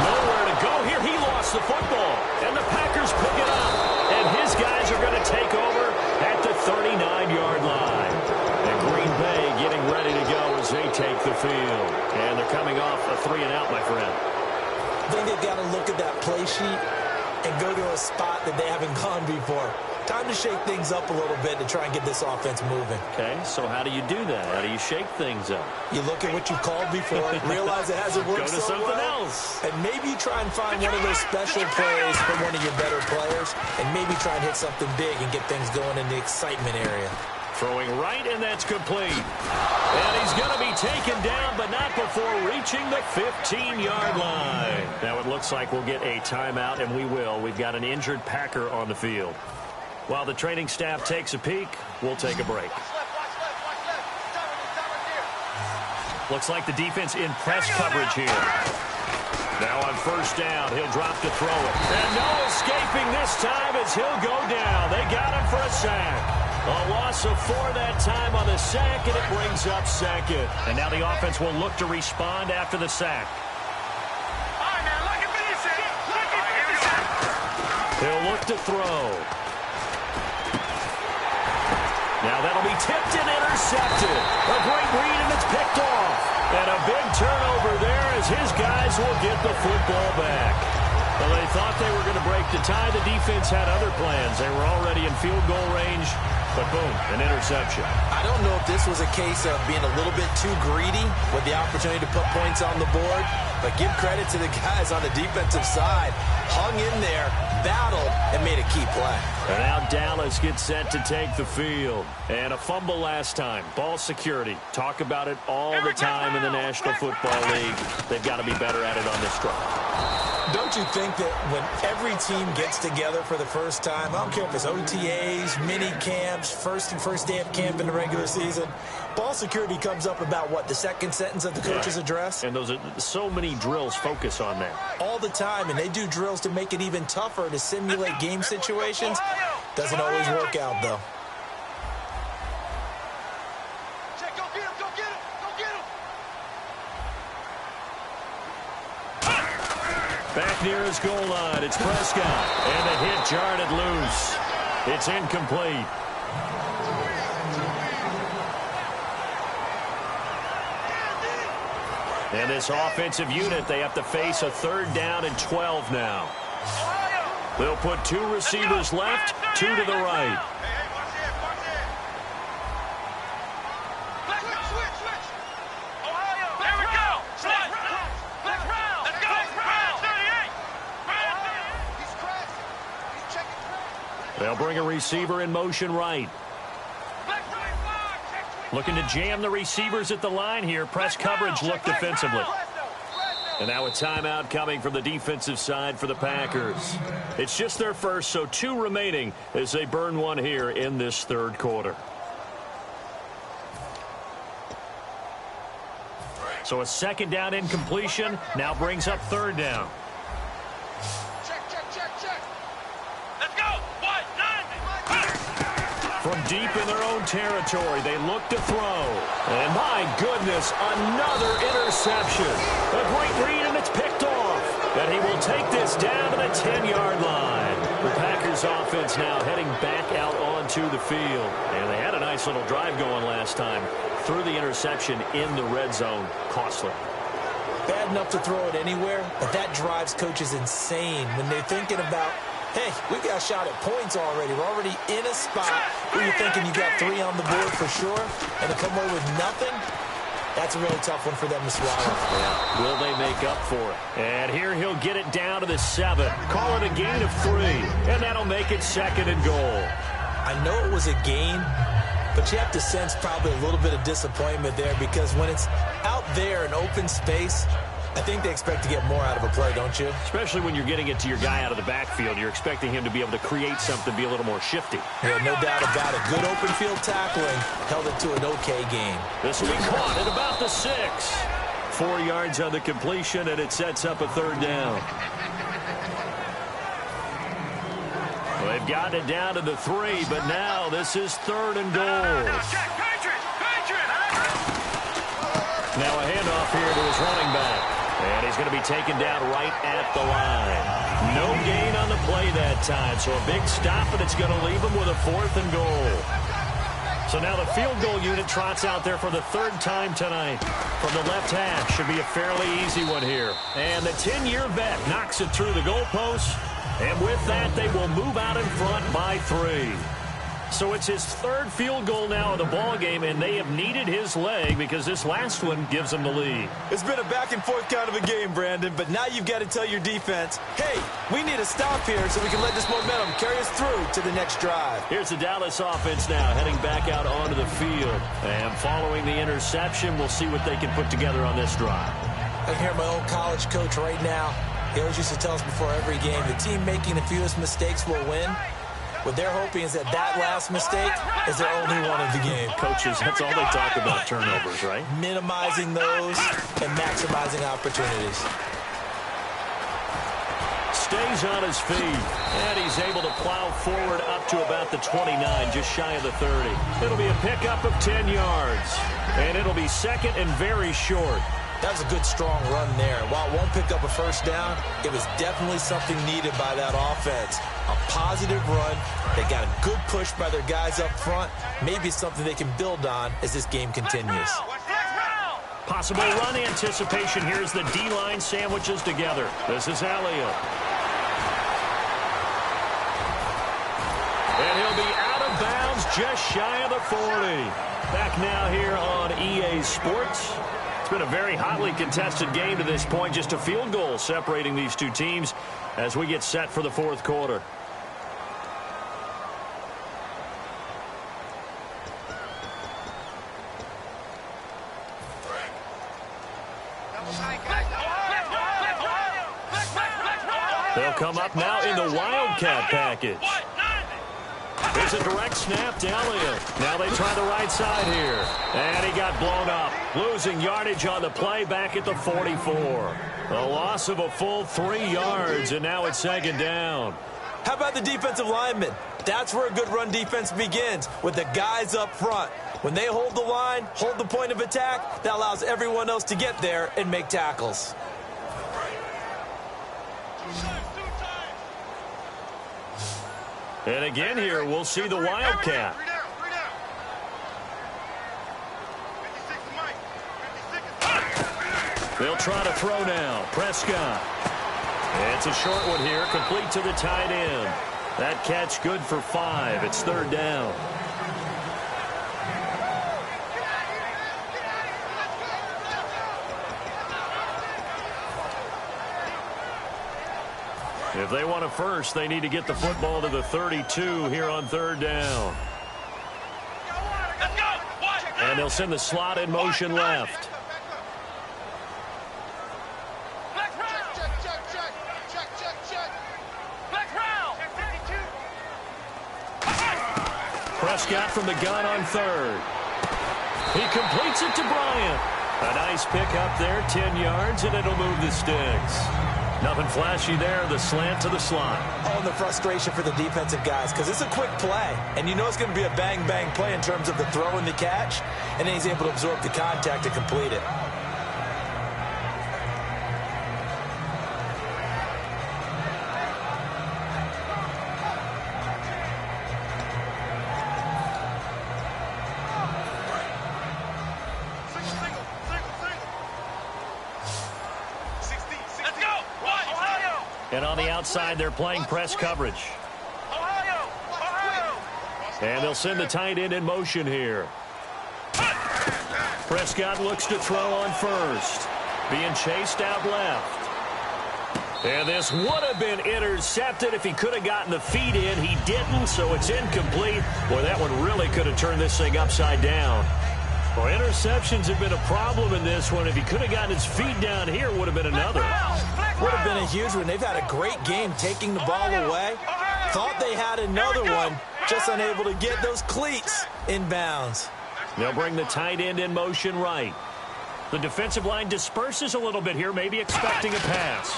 Nowhere to go here. He lost the football. And the Packers pick it up. And his guys are going to take over at the 39-yard line. And Green Bay getting ready to go as they take the field. And they're coming off a 3-and-out, my friend. I think they've got to look at that play sheet and go to a spot that they haven't gone before. Time to shake things up a little bit to try and get this offense moving. Okay, so how do you do that? How do you shake things up? You look at what you've called before, realize it hasn't worked Go to so something well, else. and maybe you try and find one of those special plays from one of your better players, and maybe try and hit something big and get things going in the excitement area. Throwing right, and that's complete. And he's going to be taken down, but not before reaching the 15-yard line. Now it looks like we'll get a timeout, and we will. We've got an injured Packer on the field. While the training staff takes a peek, we'll take a break. Looks like the defense in press coverage here. Now on first down, he'll drop to throw it. And no escaping this time as he'll go down. They got him for a sack. A loss of 4 that time on the sack, and it brings up second. And now the offense will look to respond after the sack. He'll look to throw. Now that'll be tipped and intercepted. A great read, and it's picked off. And a big turnover there as his guys will get the football back. Well, they thought they were going to break the tie. The defense had other plans. They were already in field goal range, but boom, an interception. I don't know if this was a case of being a little bit too greedy with the opportunity to put points on the board, but give credit to the guys on the defensive side. Hung in there, battled, and made a key play. And now Dallas gets set to take the field. And a fumble last time. Ball security. Talk about it all the time in the National Football League. They've got to be better at it on this drive. Don't you think that when every team gets together for the first time, I don't care if it's OTAs, mini camps, first day of camp in the regular season, ball security comes up about what, the second sentence of the coach's address? And those are so many drills focus on that. All the time, and they do drills to make it even tougher to simulate game situations. Doesn't always work out, though. Back near his goal line, it's Prescott. And the hit jarred it loose. It's incomplete. And this offensive unit, they have to face a 3rd down and 12 now. They'll put 2 receivers left, 2 to the right. They'll bring a receiver in motion right. Looking to jam the receivers at the line here. Press coverage look defensively. And now a timeout coming from the defensive side for the Packers. It's just their first, so 2 remaining as they burn 1 here in this 3rd quarter. So a 2nd down incompletion now brings up 3rd down. From deep in their own territory, they look to throw. And my goodness, another interception. A great read, and it's picked off. And he will take this down to the 10-yard line. The Packers offense now heading back out onto the field. And they had a nice little drive going last time. Threw the interception in the red zone. Costly. Bad enough to throw it anywhere, but that drives coaches insane when they're thinking about, hey, we got a shot at points already. We're already in a spot where you're thinking you got 3 on the board for sure, and to come away with nothing, that's a really tough one for them to swallow. Yeah. Will they make up for it? And here he'll get it down to the 7. Call it a gain of 3, and that'll make it 2nd and goal. I know it was a gain, but you have to sense probably a little bit of disappointment there because when it's out there in open space, I think they expect to get more out of a play, don't you? Especially when you're getting it to your guy out of the backfield. You're expecting him to be able to create something, be a little more shifty. Yeah, no doubt about it. Good open field tackling held it to an okay game. This will be caught at about the 6. 4 yards on the completion, and it sets up a 3rd down. Well, they've gotten it down to the 3, but now this is 3rd and goal. Now a handoff here to his running back. And he's going to be taken down right at the line. No gain on the play that time, so a big stop, and it's going to leave him with a 4th and goal. So now the field goal unit trots out there for the 3rd time tonight. From the left half, should be a fairly easy one here. And the 10-year vet knocks it through the goalpost, And with that, they will move out in front by 3. So it's his third field goal now of the ball game, and they have needed his leg because this last one gives them the lead. It's been a back-and-forth kind of a game, Brandon, but now you've got to tell your defense, hey, we need a stop here so we can let this momentum carry us through to the next drive. Here's the Dallas offense now heading back out onto the field. And following the interception, we'll see what they can put together on this drive. I can hear my old college coach right now. He always used to tell us before every game, the team making the fewest mistakes will win. What they're hoping is that last mistake is their only one of the game. Coaches, that's all they talk about, turnovers, right? Minimizing those and maximizing opportunities. Stays on his feet, and he's able to plow forward up to about the 29, just shy of the 30. It'll be a pickup of 10 yards, and it'll be second and very short. That was a good, strong run there. While it won't pick up a first down, it was definitely something needed by that offense. A positive run. They got a good push by their guys up front. Maybe something they can build on as this game continues. Possible run anticipation. Here's the D-line sandwiches together. This is Elliott. And he'll be out of bounds just shy of the 40. Back now here on EA Sports. It's been a very hotly contested game to this point. Just a field goal separating these two teams as we get set for the fourth quarter. They'll come up now in the Wildcat package. There's a direct snap to Elliott. Now they try the right side here. And he got blown up. Losing yardage on the play back at the 44. A loss of a full 3 yards, and now it's second down. How about the defensive linemen? That's where a good run defense begins, with the guys up front. When they hold the line, hold the point of attack, that allows everyone else to get there and make tackles. And again here, we'll see the Wildcat. They'll try to throw now. Prescott. It's a short one here, complete to the tight end. That catch good for 5. It's third down. If they want a first, they need to get the football to the 32 here on third down. And they'll send the slot in motion left. Prescott from the gun on third. He completes it to Bryant. A nice pick up there, 10 yards, and it'll move the sticks. Nothing flashy there, the slant to the slot. Oh, and the frustration for the defensive guys, because it's a quick play. And you know it's going to be a bang-bang play in terms of the throw and the catch. And then he's able to absorb the contact to complete it. And on the outside, they're playing press coverage. And they'll send the tight end in motion here. Prescott looks to throw on first. Being chased out left. And this would have been intercepted if he could have gotten the feet in. He didn't, so it's incomplete. Boy, that one really could have turned this thing upside down. Well, interceptions have been a problem in this one. If he could have gotten his feet down here, would have been another. Would have been a huge one. They've had a great game taking the ball away. Thought they had another one, just unable to get those cleats in bounds. They'll bring the tight end in motion right. The defensive line disperses a little bit here, maybe expecting a pass.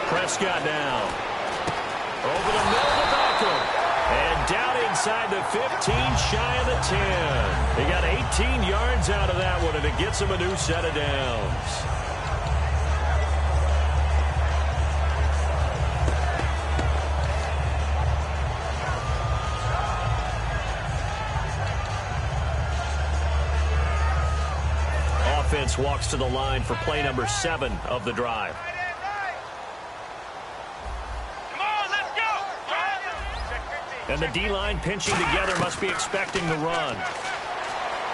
Prescott now. Over the middle to Beckham. And down inside the 15, shy of the 10. He got 18 yards out of that one, and it gets him a new set of downs. Offense walks to the line for play number 7 of the drive. And the D-line pinching together must be expecting the run.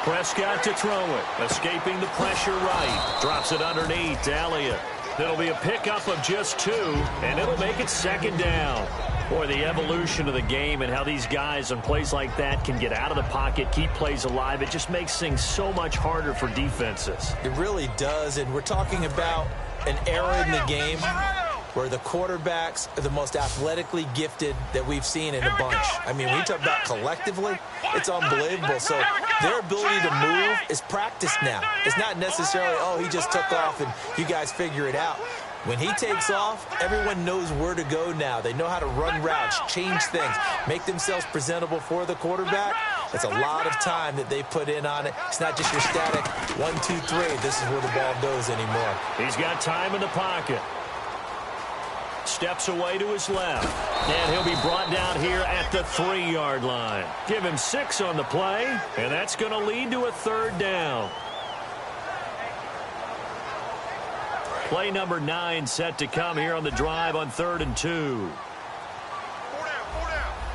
Prescott to throw it. Escaping the pressure right. Drops it underneath. Elliott. It'll be a pickup of just 2, and it'll make it 2nd down. Boy, the evolution of the game and how these guys on plays like that can get out of the pocket, keep plays alive, it just makes things so much harder for defenses. It really does, and we're talking about an era in the game where the quarterbacks are the most athletically gifted that we've seen in a bunch. I mean, when you talk about collectively, it's unbelievable. So their ability to move is practiced now. It's not necessarily, oh, he just took off and you guys figure it out. When he takes off, everyone knows where to go now. They know how to run routes, change things, make themselves presentable for the quarterback. It's a lot of time that they put in on it. It's not just your static 1, 2, 3. This is where the ball goes anymore. He's got time in the pocket. Steps away to his left. And he'll be brought down here at the 3-yard line. Give him 6 on the play, and that's going to lead to a 3rd down. Play number 9 set to come here on the drive on 3rd and 2.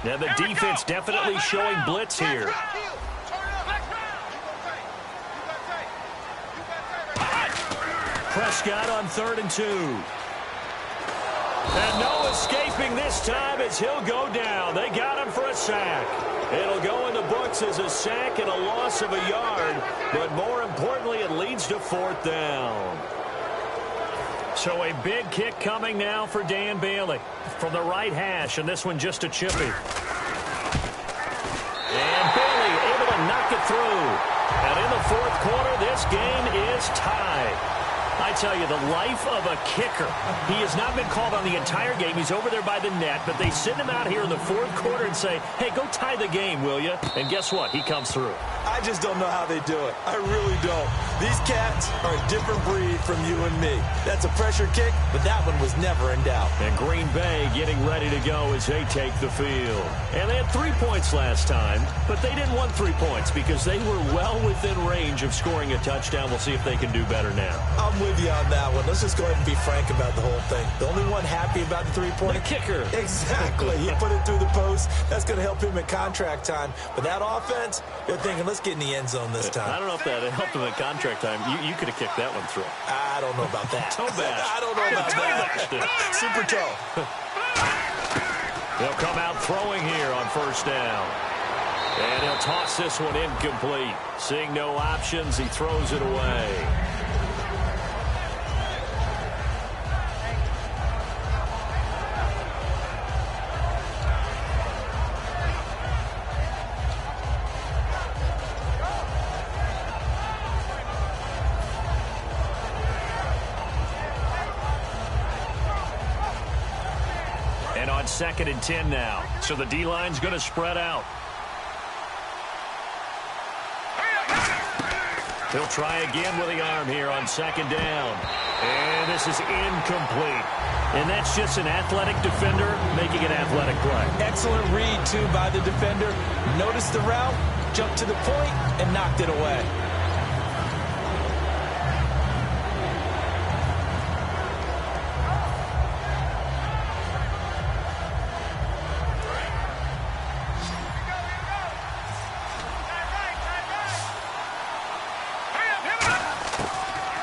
Now the defense definitely showing blitz here. Prescott on 3rd and 2. And no escaping this time as he'll go down. They got him for a sack. It'll go in the books as a sack and a loss of a yard. But more importantly, it leads to 4th down. So a big kick coming now for Dan Bailey from the right hash, and this one just a chippy. And Bailey able to knock it through. And in the 4th quarter, this game is tied. I tell you, the life of a kicker. He has not been called on the entire game. He's over there by the net, but they send him out here in the 4th quarter and say, hey, go tie the game, will you? And guess what? He comes through. I just don't know how they do it. I really don't. These cats are a different breed from you and me. That's a pressure kick, but that one was never in doubt. And Green Bay getting ready to go as they take the field. And they had 3 points last time, but they didn't want 3 points because they were well within range of scoring a touchdown. We'll see if they can do better now. I'm with you on that one. Let's just go ahead and be frank about the whole thing. The only one happy about the 3-point? The kicker. Exactly. He put it through the post. That's going to help him in contract time. But that offense, they're thinking, let's get in the end zone this time. I don't know if that helped him in contract time. You could have kicked that one through. I don't know about that. Toe bash. I don't know about that. Super toe. They'll come out throwing here on 1st down. And he'll toss this one incomplete. Seeing no options, he throws it away. And on 2nd and 10 now. So the D-line's going to spread out. He'll try again with the arm here on 2nd down. And this is incomplete. And that's just an athletic defender making an athletic play. Excellent read, too, by the defender. Noticed the route, jumped to the point, and knocked it away.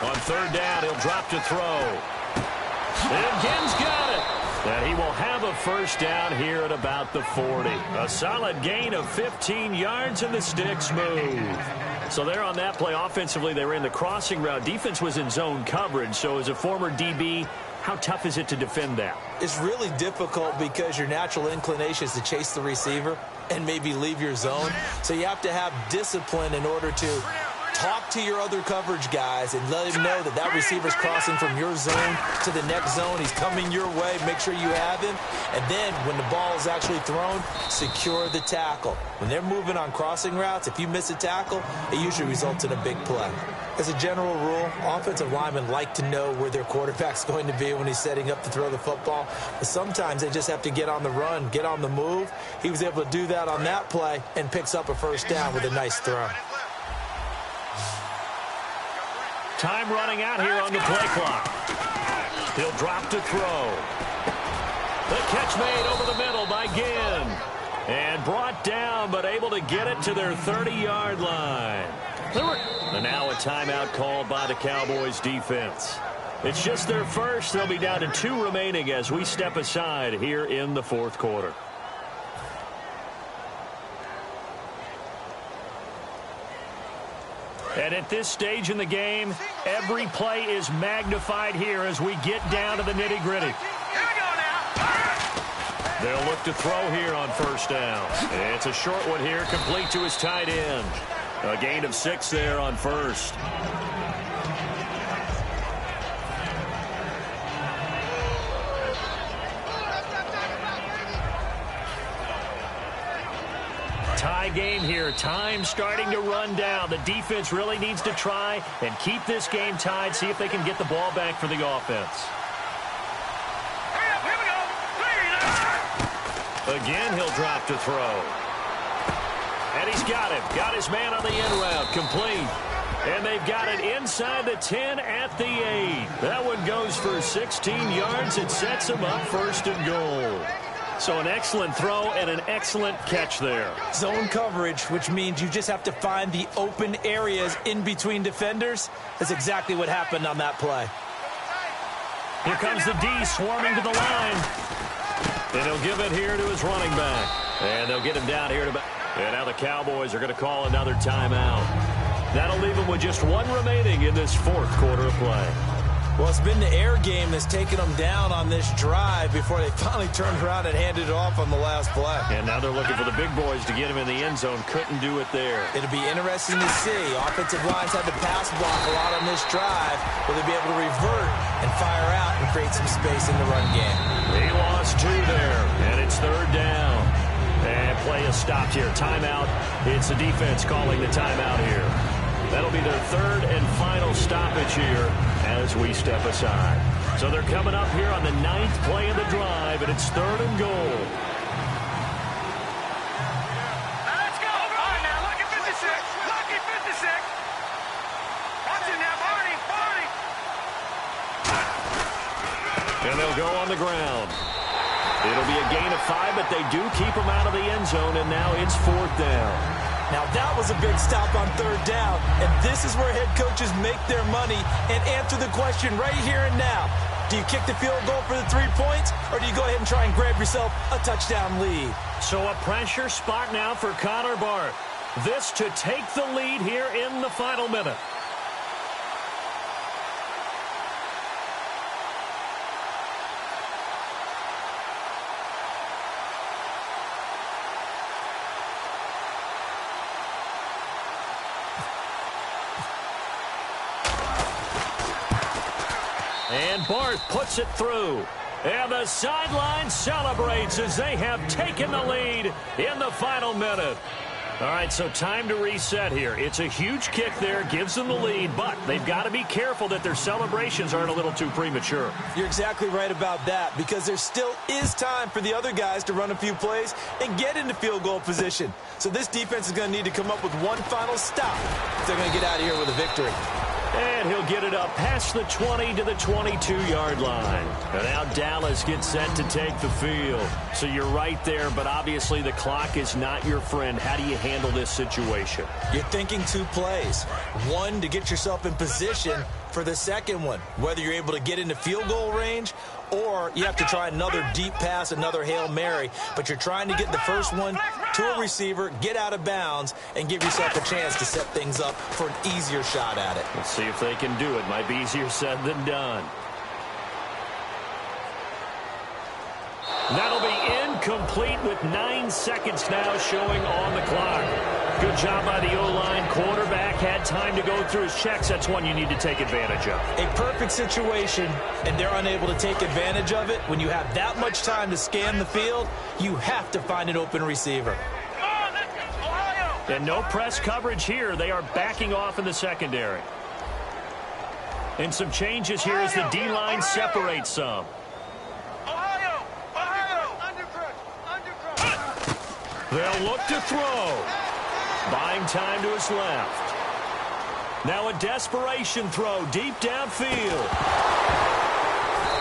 On 3rd down, he'll drop to throw. And Ginn's got it. And he will have a 1st down here at about the 40. A solid gain of 15 yards, and the sticks move. So they're on that play. Offensively, they ran the crossing route. Defense was in zone coverage. So as a former DB, how tough is it to defend that? It's really difficult because your natural inclination is to chase the receiver and maybe leave your zone. So you have to have discipline in order to talk to your other coverage guys and let him know that that receiver's crossing from your zone to the next zone. He's coming your way. Make sure you have him. And then when the ball is actually thrown, secure the tackle. When they're moving on crossing routes, if you miss a tackle, it usually results in a big play. As a general rule, offensive linemen like to know where their quarterback's going to be when he's setting up to throw the football. But sometimes they just have to get on the run, get on the move. He was able to do that on that play and picks up a 1st down with a nice throw. Time running out here on the play clock. He'll drop to throw. The catch made over the middle by Ginn. And brought down, but able to get it to their 30-yard line. And now a timeout called by the Cowboys defense. It's just their first. They'll be down to 2 remaining as we step aside here in the fourth quarter. And at this stage in the game, every play is magnified here as we get down to the nitty-gritty. They'll look to throw here on first down. It's a short one here, complete to his tight end. A gain of 6 there on first. Tie game here. Time starting to run down. The defense really needs to try and keep this game tied, see if they can get the ball back for the offense. Again, he'll drop to throw. And he's got him. Got his man on the end route. Complete. And they've got it inside the 10 at the 8. That one goes for 16 yards. It sets him up first and goal. So an excellent throw and an excellent catch there. Zone coverage, which means you just have to find the open areas in between defenders. That's exactly what happened on that play. Here comes the D swarming to the line. And he'll give it here to his running back. And they'll get him down here to back. And now the Cowboys are going to call another timeout. That'll leave them with just 1 remaining in this fourth quarter of play. Well, it's been the air game that's taken them down on this drive before they finally turned around and handed it off on the last play. And now they're looking for the big boys to get him in the end zone. Couldn't do it there. It'll be interesting to see. Offensive lines had to pass block a lot on this drive. Will they be able to revert and fire out and create some space in the run game? He lost 2 there, and it's third down. And play is stopped here. Timeout. It's the defense calling the timeout here. That'll be their third and final stoppage here as we step aside. So they're coming up here on the 9th play of the drive, and it's third and goal. Let's go. All right, now, lucky 56. Lucky 56. Watch it now, Barney. And they'll go on the ground. It'll be a gain of 5, but they do keep them out of the end zone, and now it's 4th down. Now, that was a big stop on third down, and this is where head coaches make their money and answer the question right here and now. Do you kick the field goal for the 3 points, or do you go ahead and try and grab yourself a touchdown lead? So a pressure spot now for Connor Barth. This to take the lead here in the final minute. And Barth puts it through. And the sideline celebrates as they have taken the lead in the final minute. All right, so time to reset here. It's a huge kick there, gives them the lead, but they've got to be careful that their celebrations aren't a little too premature. You're exactly right about that, because there still is time for the other guys to run a few plays and get into field goal position. So this defense is going to need to come up with one final stop if they're going to get out of here with a victory. And he'll get it up past the 20 to the 22-yard line. And now Dallas gets set to take the field. So you're right there, but obviously the clock is not your friend. How do you handle this situation? You're thinking 2 plays. One, to get yourself in position for the second one, whether you're able to get into field goal range or you have to try another deep pass, another Hail Mary. But you're trying to get the first one to a receiver, get out of bounds, and give yourself a chance to set things up for an easier shot at it. Let's see if they can do it. Might be easier said than done. That'll be incomplete with 9 seconds now showing on the clock. Good job by the O-line. Quarterback had time to go through his checks. That's one you need to take advantage of. A perfect situation, and they're unable to take advantage of it. When you have that much time to scan the field, you have to find an open receiver. And no press coverage here. They are backing off in the secondary. And some changes here as the D-line separates some. They'll look to throw. Buying time to his left. Now a desperation throw deep downfield.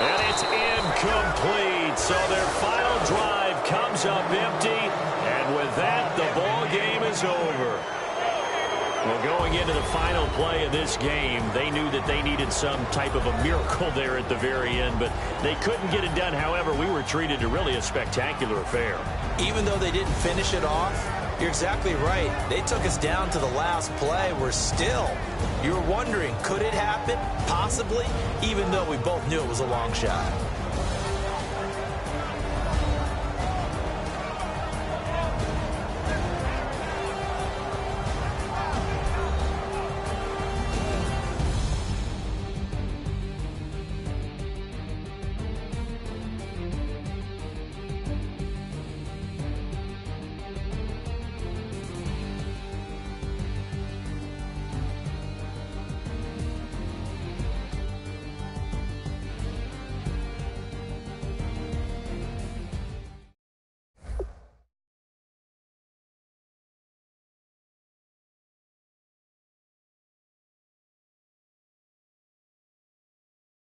And it's incomplete. So their final drive comes up empty. is over. Well, going into the final play of this game, they knew that they needed some type of a miracle there at the very end, but they couldn't get it done. However, we were treated to really a spectacular affair. Even though they didn't finish it off, you're exactly right. They took us down to the last play. We're still, you were wondering, could it happen? Possibly, even though we both knew it was a long shot.